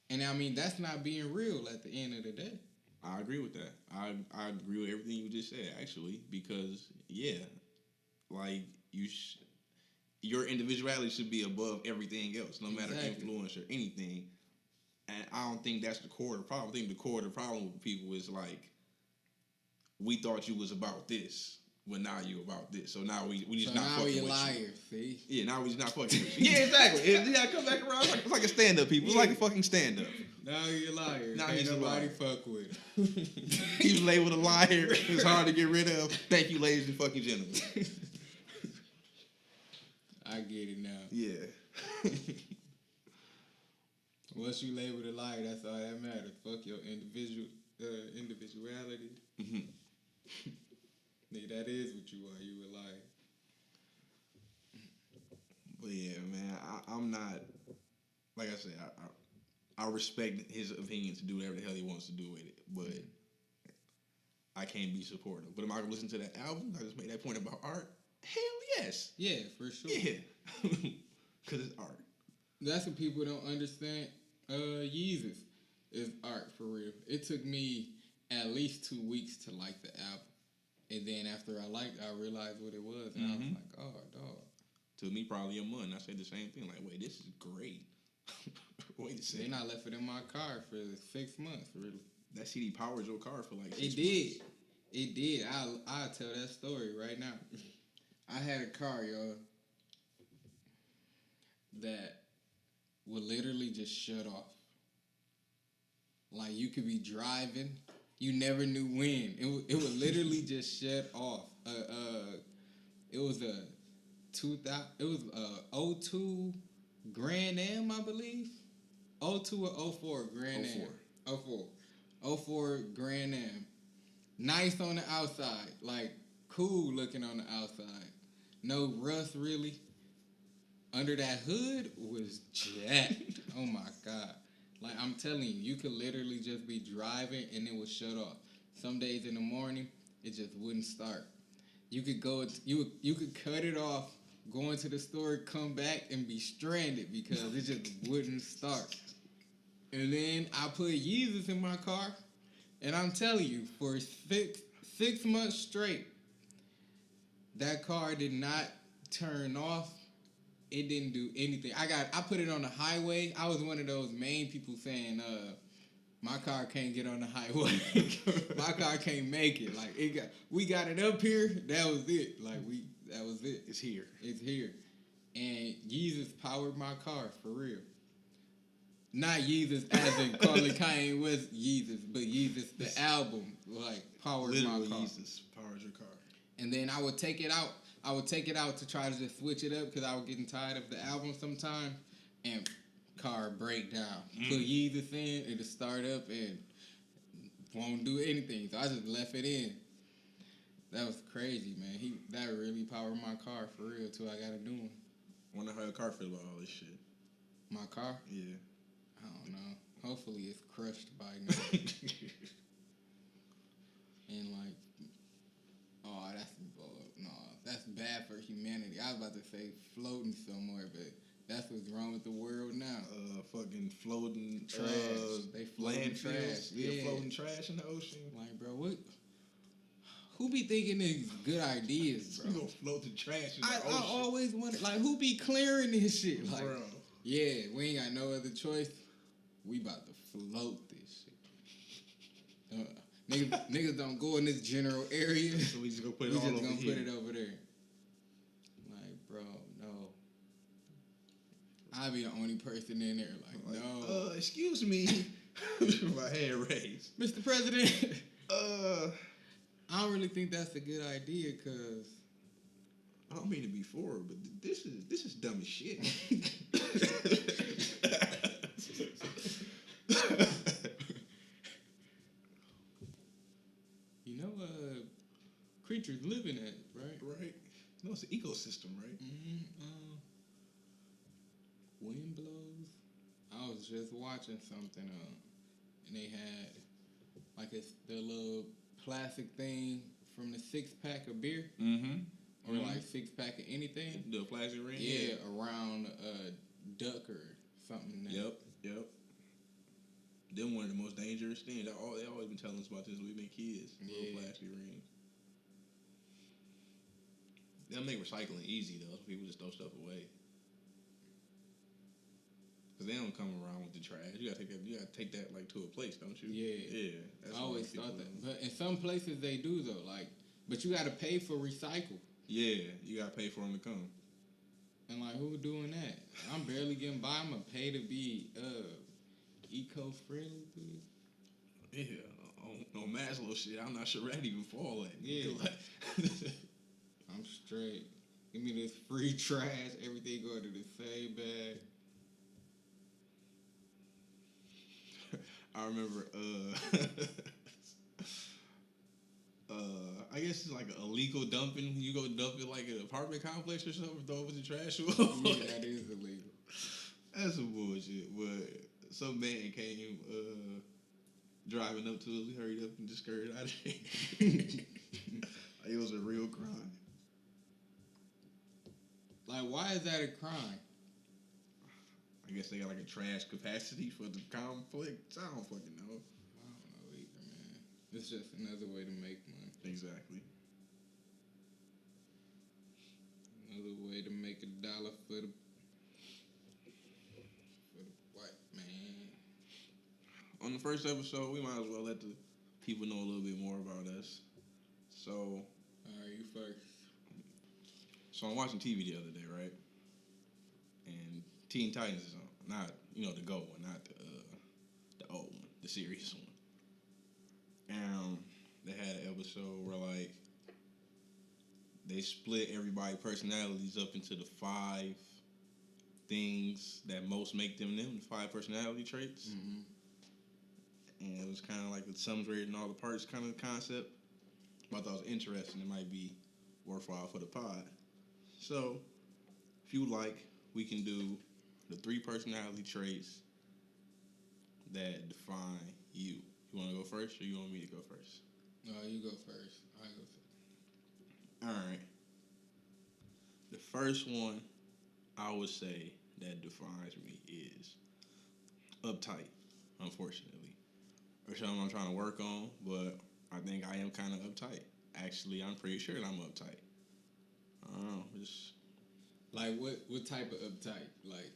And I mean, that's not being real at the end of the day. I agree with that. I agree with everything you just said, actually, because, yeah, like, your individuality should be above everything else, no matter influence or anything. And I don't think that's the core of the problem. I think the core of the problem with people is, like, we thought you was about this, but now you about this. So now we just not fucking with you. So now we liars, see? Yeah, now we just not fucking with you. Yeah, exactly. You gotta come back around. It's like a stand-up, people. It's like a fucking stand-up. Now you're a liar. Now Ain't he's nobody fuck with. He's labeled a liar. It's hard to get rid of. Thank you, ladies and fucking gentlemen. I get it now. Yeah. Once you labeled a liar, that's all that matters. Fuck your individuality. Mm-hmm. Nigga, that is what you are. You a liar. But yeah, man, I'm not, like I said, I respect his opinion to do whatever the hell he wants to do with it, but I can't be supportive. But am I going to listen to that album? I just made that point about art. Hell yes. Yeah, for sure. Yeah. Because it's art. That's what people don't understand. Yeezus is art for real. It took me at least 2 weeks to like the album. And then after I realized what it was. And I was like, oh, dog. Took me probably a month. I said the same thing. Like, wait, this is great. Wait a second. Then I left it in my car for 6 months, really. That CD powered your car for like 6 months. It did. It did. I'll tell that story right now. I had a car, y'all, that would literally just shut off. Like, you could be driving. You never knew when. It would literally just shut off. It was a 02 Grand Am, I believe. 02 or 04 Grand Am. 04 Grand Am. Nice on the outside. Like, cool looking on the outside. No rust, really. Under that hood was jacked. Oh, my God. Like, I'm telling you, you could literally just be driving and it would shut off. Some days in the morning, it just wouldn't start. You could you could cut it off, go into the store, come back, and be stranded because it just wouldn't start. And then I put Yeezus in my car, and I'm telling you, for six months straight, that car did not turn off. It didn't do anything. I put it on the highway. I was one of those main people saying, my car can't get on the highway. My car can't make it. Like we got it up here. That was it. That was it. It's here. It's here. And Yeezus powered my car for real. Not Yeezus as in calling Kanye West Yeezus, but Yeezus the album powered Literally my car. Yeezus powered your car. And then I would take it out. I would take it out to try to just switch it up because I was getting tired of the album sometime. And car break down. Put Yeezus in, it'll start up and won't do anything. So I just left it in. That was crazy, man. That really powered my car for real too. I got to do him. Wonder how your car feel about all this shit. My car? Yeah. I don't know. Hopefully it's crushed by now. And that's bad for humanity. I was about to say floating somewhere, but that's what's wrong with the world now. Fucking floating trash. They floating trash. Yeah, floating trash in the ocean. Like, bro, what? who be thinking these good ideas, bro? We gonna float the trash in the I ocean. always wanted, like, who be clearing this shit? Like, Bro. yeah, we ain't got no other choice. We about to float this shit. Niggas don't go in this general area. So we just gonna put it We all just over gonna here. put it over there. Like, bro, no. I be the only person in there. Like, no. Excuse me. My hand raised. Mr. President. I don't really think that's a good idea, cause I don't mean to be forward, but this is dumb as shit. you know, creatures live in it, right? Right? No, it's an ecosystem, right? Wind blows. I was just watching something, and they had like the little plastic thing from the 6-pack of beer, or like 6-pack of anything. The plastic ring. Yeah, around a duck or something. Yep. Them one of the most dangerous things. They always been telling us about this when we've been kids. Little plastic rings. They'll make recycling easy though. So people just throw stuff away. Cause they don't come around with the trash. You gotta take that like to a place, don't you? Yeah. That's I always thought that, but in some places they do though. Like, but you gotta pay for recycle. Yeah, you gotta pay for them to come. And like, who doing that? I'm barely getting by. I'm gonna pay to be eco-friendly, please. Yeah, on Maslow shit, I'm not sure that even fall at. Yeah. I'm straight. Give me this free trash. Everything going to the same bag. I remember, I guess it's like illegal dumping. You go dump it like an apartment complex or something, throw it with the trash. Yeah, that is illegal. That's some bullshit. But some man came driving up to us. We hurried up and just scurried out of there. Like it was a real crime. Like, why is that a crime? I guess they got like a trash capacity for the complex. I don't fucking know. I don't know either, man. It's just another way to make money. Exactly. Another way to make $1 for the white man. On the first episode, we might as well let the people know a little bit more about us. So, All right, you first. So I'm watching TV the other day, right? And Teen Titans is on. Not, the GO one, not the old one, the serious one. And they had an episode where, like, they split everybody's personalities up into the 5 things that most make them, the 5 personality traits. Mm-hmm. And it was kind of like the sums greater than all the parts kind of concept. But I thought it was interesting. It might be worthwhile for the pod. So, if you like, we can do the 3 personality traits that define you. You want to go first, or you want me to go first? No, you go first. I go first. All right. The first one I would say that defines me is uptight, unfortunately. Or something I'm trying to work on, but I think I am kind of uptight. Actually, I'm pretty sure that I'm uptight. I don't know, just... Like, what type of uptight? Like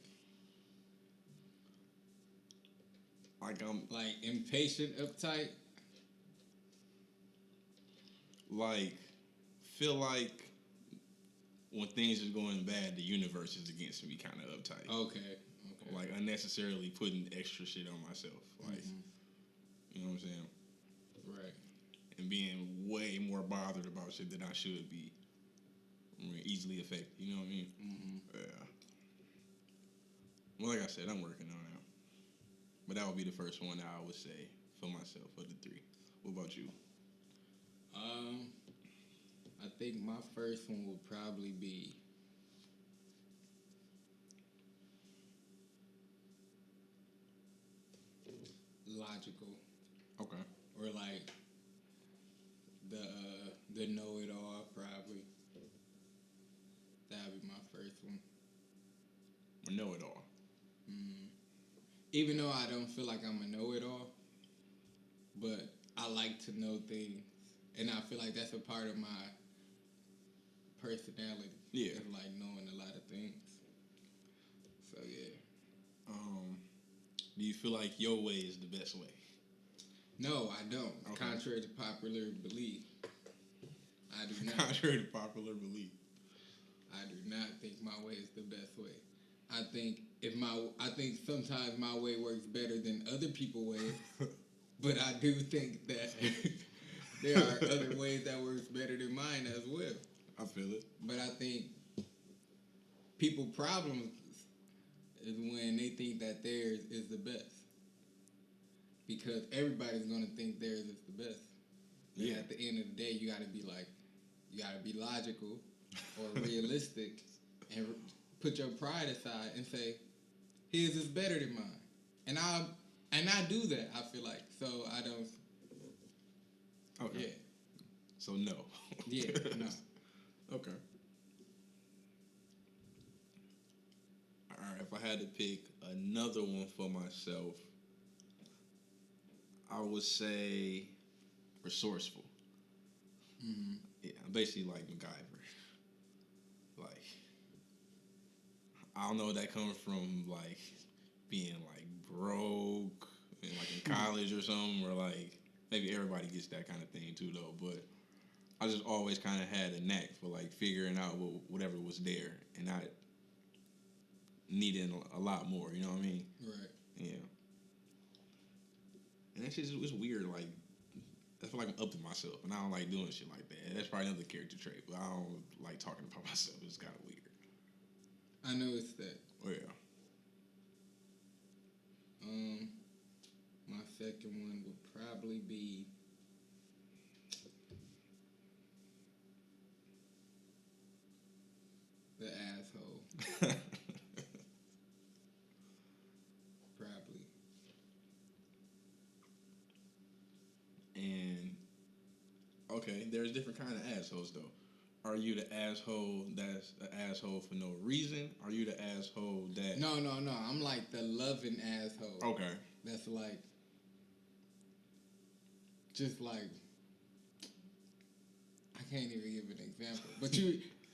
I'm... Like, impatient uptight? Like, feel like when things are going bad, the universe is against me kind of uptight. Okay. Like, unnecessarily putting extra shit on myself. Like, you know what I'm saying? Right. And being way more bothered about shit than I should be. Easily affected, you know what I mean? Mm-hmm. Yeah. Well, like I said, I'm working on it. But that would be the first one that I would say for myself, for the 3. What about you? I think my first one would probably be logical. Okay. Or like the know-it-all, probably. That would be my first one. Or know-it-all. Even though I don't feel like I'm a know-it-all, but I like to know things And I feel like that's a part of my personality. Yeah. Of like knowing a lot of things. So yeah. Do you feel like your way is the best way? No, I don't. Okay. Contrary to popular belief, I do not. Contrary to popular belief. I do not think my way is the best way. I think sometimes my way works better than other people's ways, but I do think that there are other ways that works better than mine as well. I feel it. But I think people problems is when they think that theirs is the best. Because everybody's gonna think theirs is the best. Yeah. And at the end of the day, you gotta be logical or realistic and put your pride aside and say, his is better than mine. And I do that, I feel like. So I don't. Okay. Yeah. So no. Yeah, no. Okay. All right, if I had to pick another one for myself, I would say resourceful. Mm-hmm. Yeah, I'm basically like MacGyver. Like, I don't know what that comes from, like, being, like, broke and, like, in college or something, or, like, maybe everybody gets that kind of thing, too, though, but I just always kind of had a knack for, like, figuring out whatever was there, and I needed a lot more, you know what I mean? Right. Yeah. And that shit is weird, like, I feel like I'm up to myself, and I don't like doing shit like that. That's probably another character trait, but I don't like talking about myself. It's kind of weird. I noticed that. Oh, yeah. My second one would probably be the asshole. Probably. And, okay, there's different kind of assholes, though. Are you the asshole that's an asshole for no reason? Are you the asshole that... No. I'm like the loving asshole. Okay. That's like, just like, I can't even give an example. But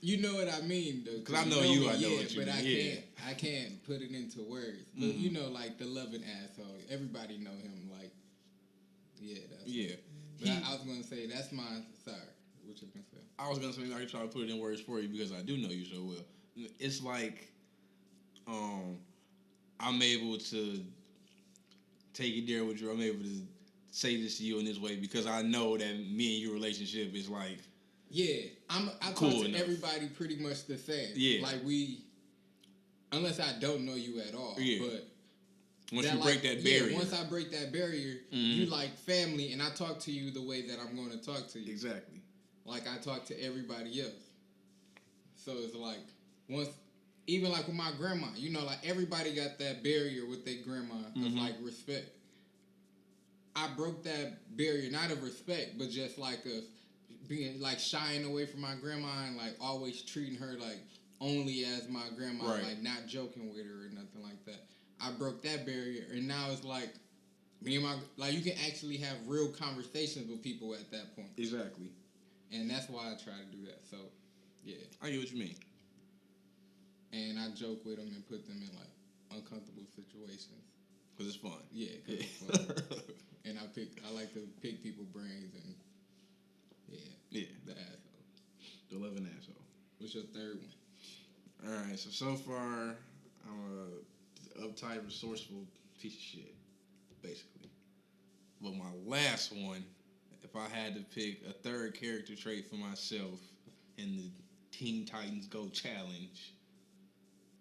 you know what I mean, though. Because I know you, I know what you but mean. I can't put it into words. But you know, like the loving asshole. Everybody know him. Like, yeah, that's Yeah. But I was gonna say that's my sorry. What you gonna say? I was gonna say I can try to put it in words for you because I do know you so well. It's like, I'm able to take it there with you. I'm able to say this to you in this way because I know that me and your relationship is like, yeah, I cool talk to enough. everybody pretty much the same. Yeah, like unless I don't know you at all. Yeah. But once you break that barrier. Yeah, once I break that barrier, you like family, and I talk to you the way that I'm going to talk to you. Exactly. Like I talk to everybody else. So it's like even like with my grandma, you know, like everybody got that barrier with their grandma of like respect. I broke that barrier, not of respect, but just like of being like shying away from my grandma and like always treating her like only as my grandma, right. Like not joking with her or nothing like that. I broke that barrier, and now it's like me and like you can actually have real conversations with people at that point. Exactly. And that's why I try to do that. So, yeah. I get what you mean. And I joke with them and put them in like uncomfortable situations. Because it's fun. Yeah, because it's fun. And I like to pick people's brains and yeah. The asshole. The loving asshole. What's your third one? All right. So far, I'm a uptight, resourceful piece of shit, basically. But my last one, if I had to pick a third character trait for myself in the Teen Titans Go Challenge,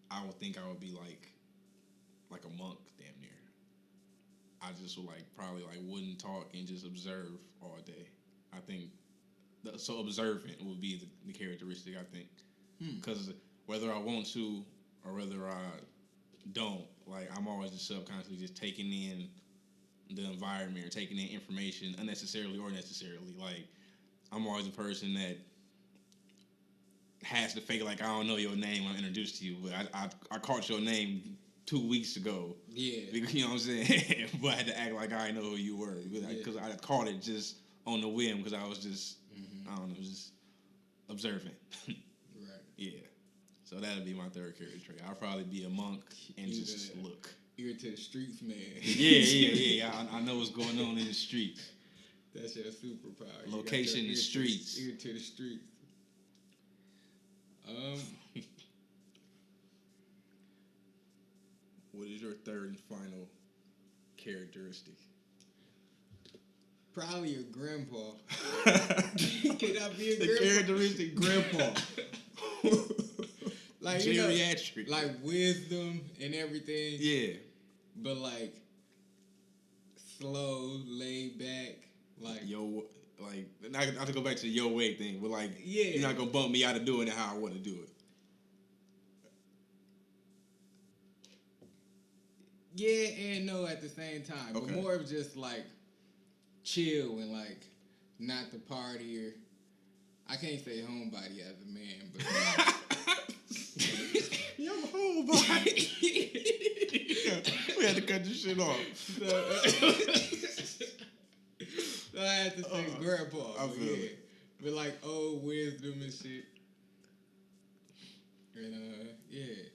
I would think I would be like a monk, damn near. I just would probably wouldn't talk and just observe all day. I think so observant would be the characteristic, I think. Because whether I want to or whether I don't, I'm always just subconsciously just taking in the environment or taking in information unnecessarily or necessarily. I'm always a person that has to fake like I don't know your name when I'm introduced to you, but I caught your name 2 weeks ago. Yeah. You know what I'm saying? But I had to act like I didn't know who you were because I caught it just on the whim because I was just, I don't know, just observant. Right. Yeah. So that'd be my third character trait. I'll probably be a monk and just look. Ear to the streets, man. Yeah. I know what's going on in the streets. That's your superpower. Location in the streets. Ear to the streets. What is your third and final characteristic? Probably your grandpa. Could I be a grandpa? Characteristic grandpa. Like geriatric. Like wisdom and everything. Yeah. But like slow, laid back. Like not to go back to the your way thing, but like you're not gonna bump me out of doing it how I want to do it. Yeah and no at the same time. Okay. But more of just like chill and like not the partier. I can't say homebody as a man, but you're a homebody. We had to cut this shit off. So I had to say grandpa. I feel it. But like old wisdom and shit. And yeah.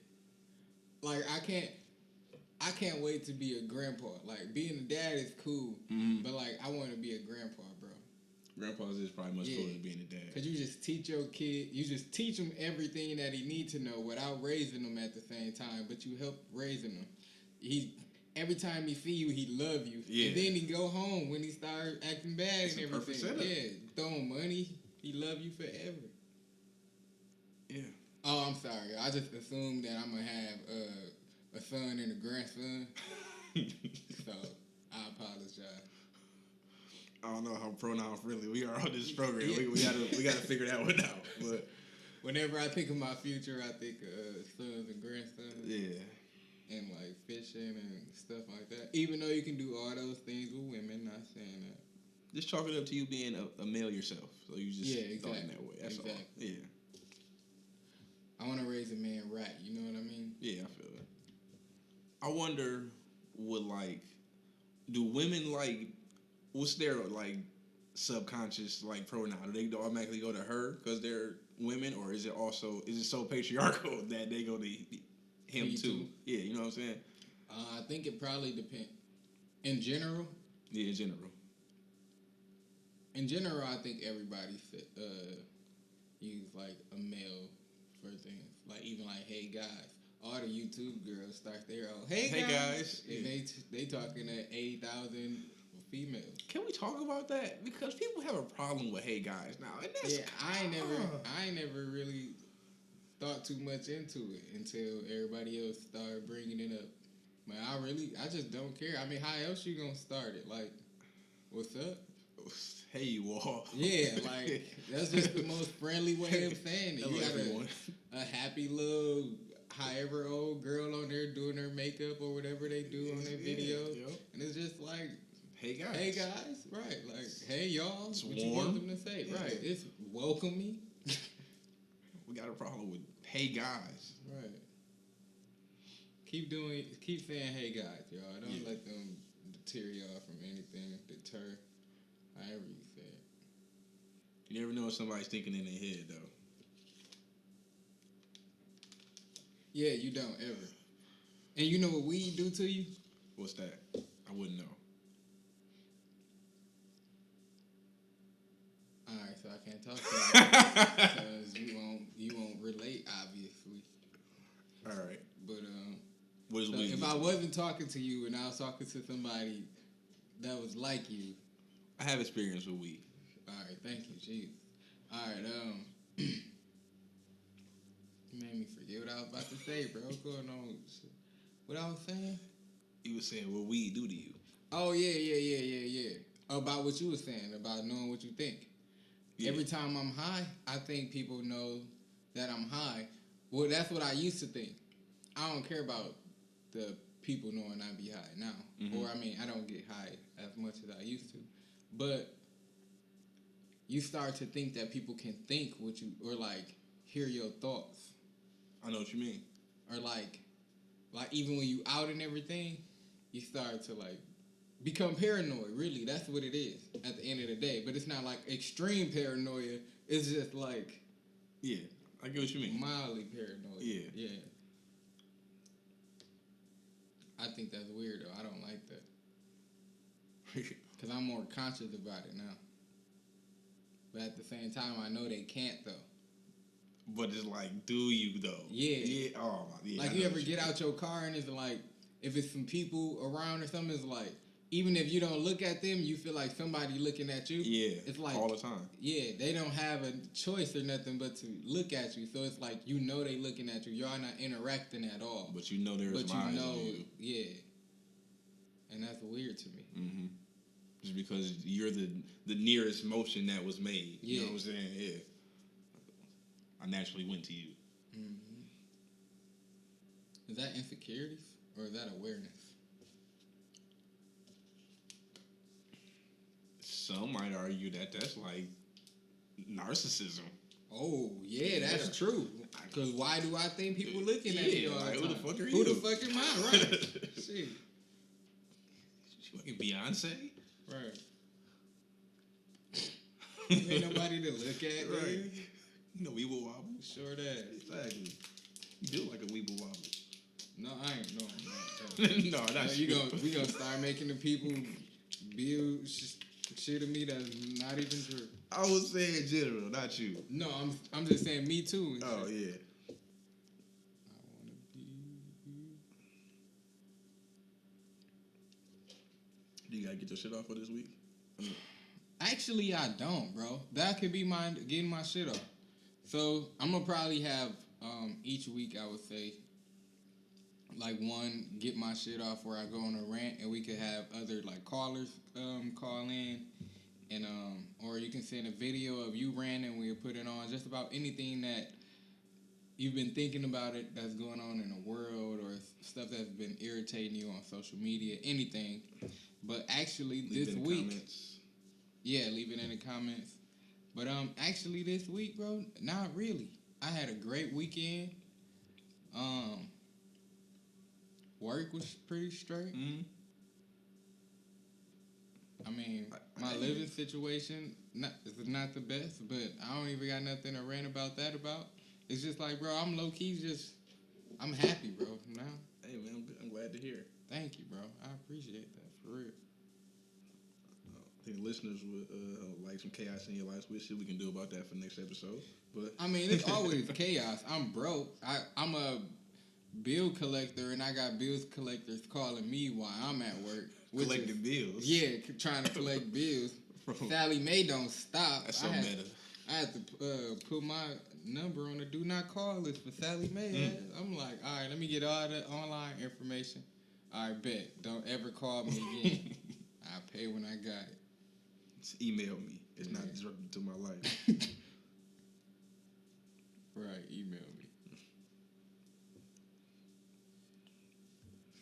Like I can't wait to be a grandpa. Like being a dad is cool, but like I want to be a grandpa, bro. Grandpa's is probably much cooler than being a dad. Cause you just teach your kid, you just teach him everything that he needs to know without raising him at the same time. But you help raising him. Every time he see you, he love you. Yeah. And then he go home when he start acting bad It's and a perfect everything. setup. Yeah, throwing money, he love you forever. Yeah. Oh, I'm sorry. I just assumed that I'm gonna have a son and a grandson. So I apologize. I don't know how pronoun friendly we are on this program. We gotta figure that one out. But whenever I think of my future, I think of sons and grandsons. Yeah. And like fishing and stuff like that. Even though you can do all those things with women, not saying that. Just chalk it up to you being a male yourself. So you just thought in that way. That's all. Yeah. I want to raise a man right. You know what I mean? Yeah, I feel it. I wonder, do women what's their subconscious pronoun? Do they automatically go to her because they're women, or is it so patriarchal that they go to him too? Yeah, you know what I'm saying? I think it probably depends. In general? Yeah, in general. In general, I think everybody use a male for things. Even hey guys. All the YouTube girls start their own hey guys. And they talking to 80,000 females. Can we talk about that? Because people have a problem with hey guys now. And that's I ain't never really thought too much into it until everybody else started bringing it up. Man, I just don't care. I mean, how else you gonna start it? What's up? Hey, you all. Yeah, that's just the most friendly way of saying it. You got a happy little, however old girl on there doing her makeup or whatever they do on their videos. Yep. And it's just hey guys. Hey guys, right. Hey y'all. It's what warm. You want them to say? Yeah. Right. It's welcoming. We got a problem with hey guys. Right. Keep saying hey guys, y'all. Don't let them deter y'all from anything, deter, however you say it. You never know what somebody's thinking in their head, though. Yeah, you don't ever. And you know what weed do to you? What's that? I wouldn't know. All right, so I can't talk to you because you won't relate, obviously. All right, but what is weed? If I wasn't talking to you and I was talking to somebody that was like you, I have experience with weed. All right, thank you, jeez. All right, you made me forget what I was about to say, bro. What's going on? What I was saying? You were saying what weed do to you. Oh, yeah. About what you were saying, about knowing what you think. Yeah. Every time I'm high, I think people know that I'm high. Well, that's what I used to think. I don't care about the people knowing I be high now. Mm-hmm. Or, I don't get high as much as I used to. But you start to think that people can think what you, or hear your thoughts. I know what you mean. Or even when you out and everything, you start to become paranoid. Really, that's what it is at the end of the day. But it's not like extreme paranoia. It's just like Yeah, I get what you mean. mildly paranoid. Yeah. I think that's weird though. I don't like that because I'm more conscious about it now. But at the same time, I know they can't though. But it's like, do you though? Yeah. Yeah. Oh my. Yeah. Like you ever get out your car and it's like, if it's some people around or something, it's like, even if you don't look at them, you feel like somebody looking at you. Yeah. It's like all the time. Yeah, they don't have a choice or nothing but to look at you. So it's like you know they looking at you. Y'all not interacting at all. But you know there's eyes on you. Yeah. And that's weird to me. Mm-hmm. Just because you're the nearest motion that was made. Yeah. You know what I'm saying? Yeah. I naturally went to you. Mm-hmm. Is that insecurities or is that awareness? Some might argue that that's like narcissism. Oh, yeah, that's true. Because why do I think people looking at me all the like, time? who the fuck are you? Who the fuck am I? Right. Shit. You fucking Beyonce? Right. Ain't nobody to look at, Right. man. You know Weeble Wobble? Sure that. Exactly. You do like a Weeble Wobble. No, I ain't. No, I'm not. No, that's We gonna start making the people build shit to me that's not even true. I was saying general, not you. No, I'm just saying me too. And Oh shit. yeah. I wanna be you. You gotta get your shit off for this week? Actually, I don't, bro. That could be my getting my shit off. So I'm gonna probably have each week, I would say, like one get my shit off where I go on a rant, and we could have other like callers call in, and or you can send a video of you ranting. We'll put it on just about anything that you've been thinking about it that's going on in the world or stuff that's been irritating you on social media, anything. But actually, Leave this it in week. comments. Yeah, leave it in the comments. But actually this week, bro, not really. I had a great weekend. Work was pretty straight. Mm-hmm. I mean, my living situation is not the best, but I don't even got nothing to rant about that about. It's just like, bro, I'm low key I'm happy, bro. Now. Hey man, I'm glad to hear. Thank you, bro. I appreciate that for real. I think listeners would like some chaos in your life. We'll see what we can do about that for next episode. But I mean, it's always chaos. I'm broke. I'm a bill collector, and I got bills collectors calling me while I'm at work. collecting bills. Yeah, trying to collect bills. Sally Mae don't stop. That's so meta. I had to put my number on the do not call list for Sally Mae. I'm like, all right, let me get all the online information. All right, bet. Don't ever call me again. I'll pay when I got it. Just email me. It's not disruptive to my life. Right, email me.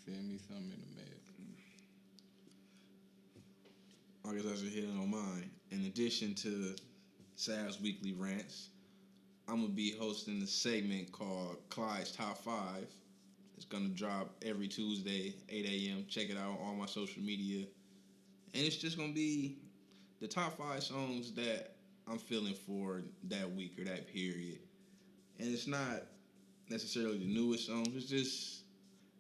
Send me something in the mail. I guess I should hit on mine. In addition to Sav's weekly rants, I'm going to be hosting a segment called Clyde's Top 5. It's going to drop every Tuesday, 8 a.m. Check it out on all my social media. And it's just going to be the top 5 songs that I'm feeling for that week or that period. And it's not necessarily the newest songs. It's just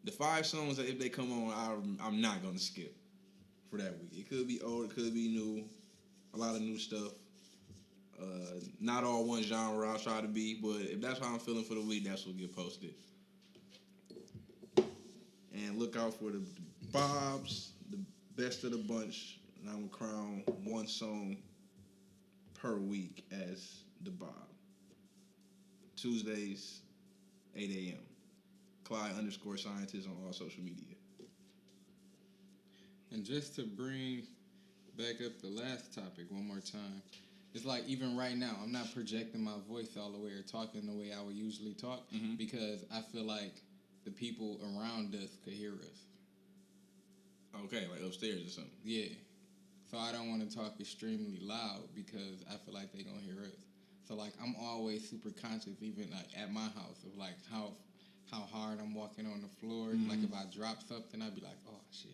the 5 songs that if they come on, I'm not going to skip for that week. It could be old, it could be new, a lot of new stuff. Not all one genre I'll try to be, but if that's how I'm feeling for the week, that's what get posted. And look out for the Bobs, the best of the bunch. And I'm going to crown one song per week as the Bob. Tuesdays, 8 a.m. Clyde_scientist on all social media. And just to bring back up the last topic one more time, it's like even right now, I'm not projecting my voice all the way or talking the way I would usually talk because I feel like the people around us could hear us. Okay, like upstairs or something. Yeah. So I don't want to talk extremely loud because I feel like they gonna hear us. So like I'm always super conscious, even like at my house, of like how hard I'm walking on the floor. Like if I drop something, I'd be like, oh shit.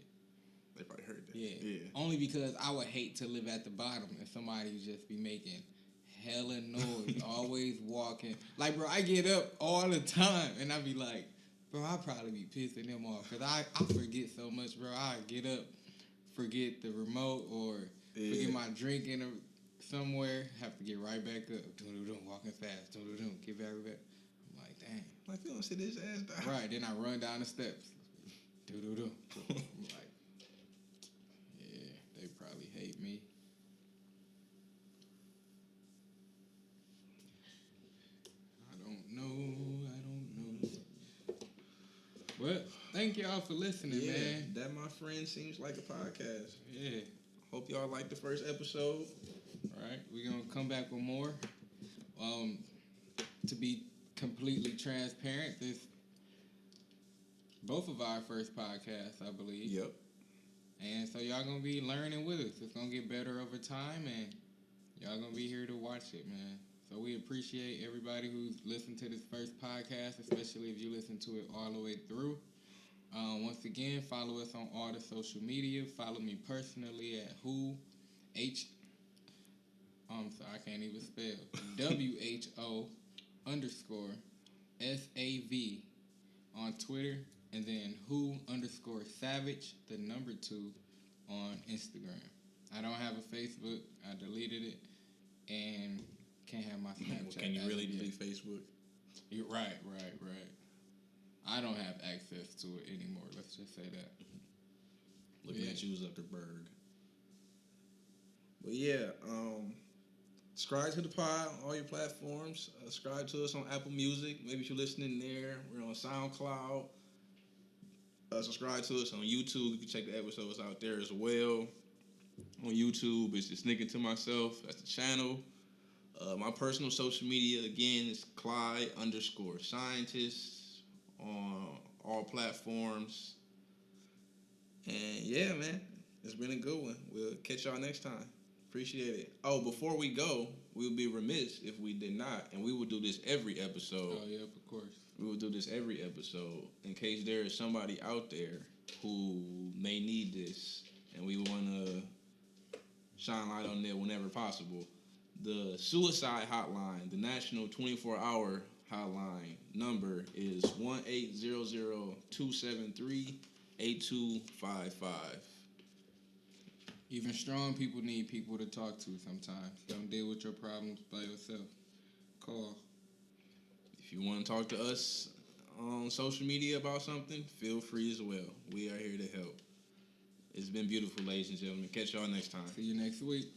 They probably heard that. Yeah. Only because I would hate to live at the bottom and somebody would just be making hella noise, always walking. Like, bro, I get up all the time and I be like, bro, I'll probably be pissing them off because I forget so much, bro. I get up, forget the remote or forget my drink somewhere, have to get right back up. Walking fast. Get back. I'm like, dang. Like, you don't sit his ass down. Right, then I run down the steps. I'm like, yeah, they probably hate me. I don't know. Well, thank y'all for listening, man. That, my friend, seems like a podcast. Yeah. Hope y'all liked the first episode. All right, we're going to come back with more. To be completely transparent, this both of our first podcasts, I believe. Yep. And so y'all going to be learning with us. It's going to get better over time, and y'all going to be here to watch it, man. So we appreciate everybody who's listened to this first podcast, especially if you listen to it all the way through. Once again, follow us on all the social media. Follow me personally at I'm sorry, I can't even spell. WHO_SAV on Twitter, and then _savage, the number 2 on Instagram. I don't have a Facebook. I deleted it, and can't have my Snapchat. Well, can you really delete Facebook? You're right. I don't have access to it anymore. Let's just say that. Looking at you, Zuckerberg. But yeah, subscribe to the pod on all your platforms. Subscribe to us on Apple Music. Maybe if you're listening there. We're on SoundCloud. Subscribe to us on YouTube. You can check the episodes out there as well. On YouTube, it's just Nigga to Myself. That's the channel. My personal social media, again, is Clyde_scientist on all platforms. And yeah, man, it's been a good one. We'll catch y'all next time. Appreciate it. Oh, before we go, we would be remiss if we did not, and we will do this every episode. Oh, yeah, of course. We will do this every episode in case there is somebody out there who may need this, and we want to shine light on it whenever possible. The suicide hotline, the national 24-hour hotline number is 1-800-273-8255. Even strong people need people to talk to sometimes. Don't deal with your problems by yourself. Call. If you want to talk to us on social media about something, feel free as well. We are here to help. It's been beautiful, ladies and gentlemen. Catch y'all next time. See you next week.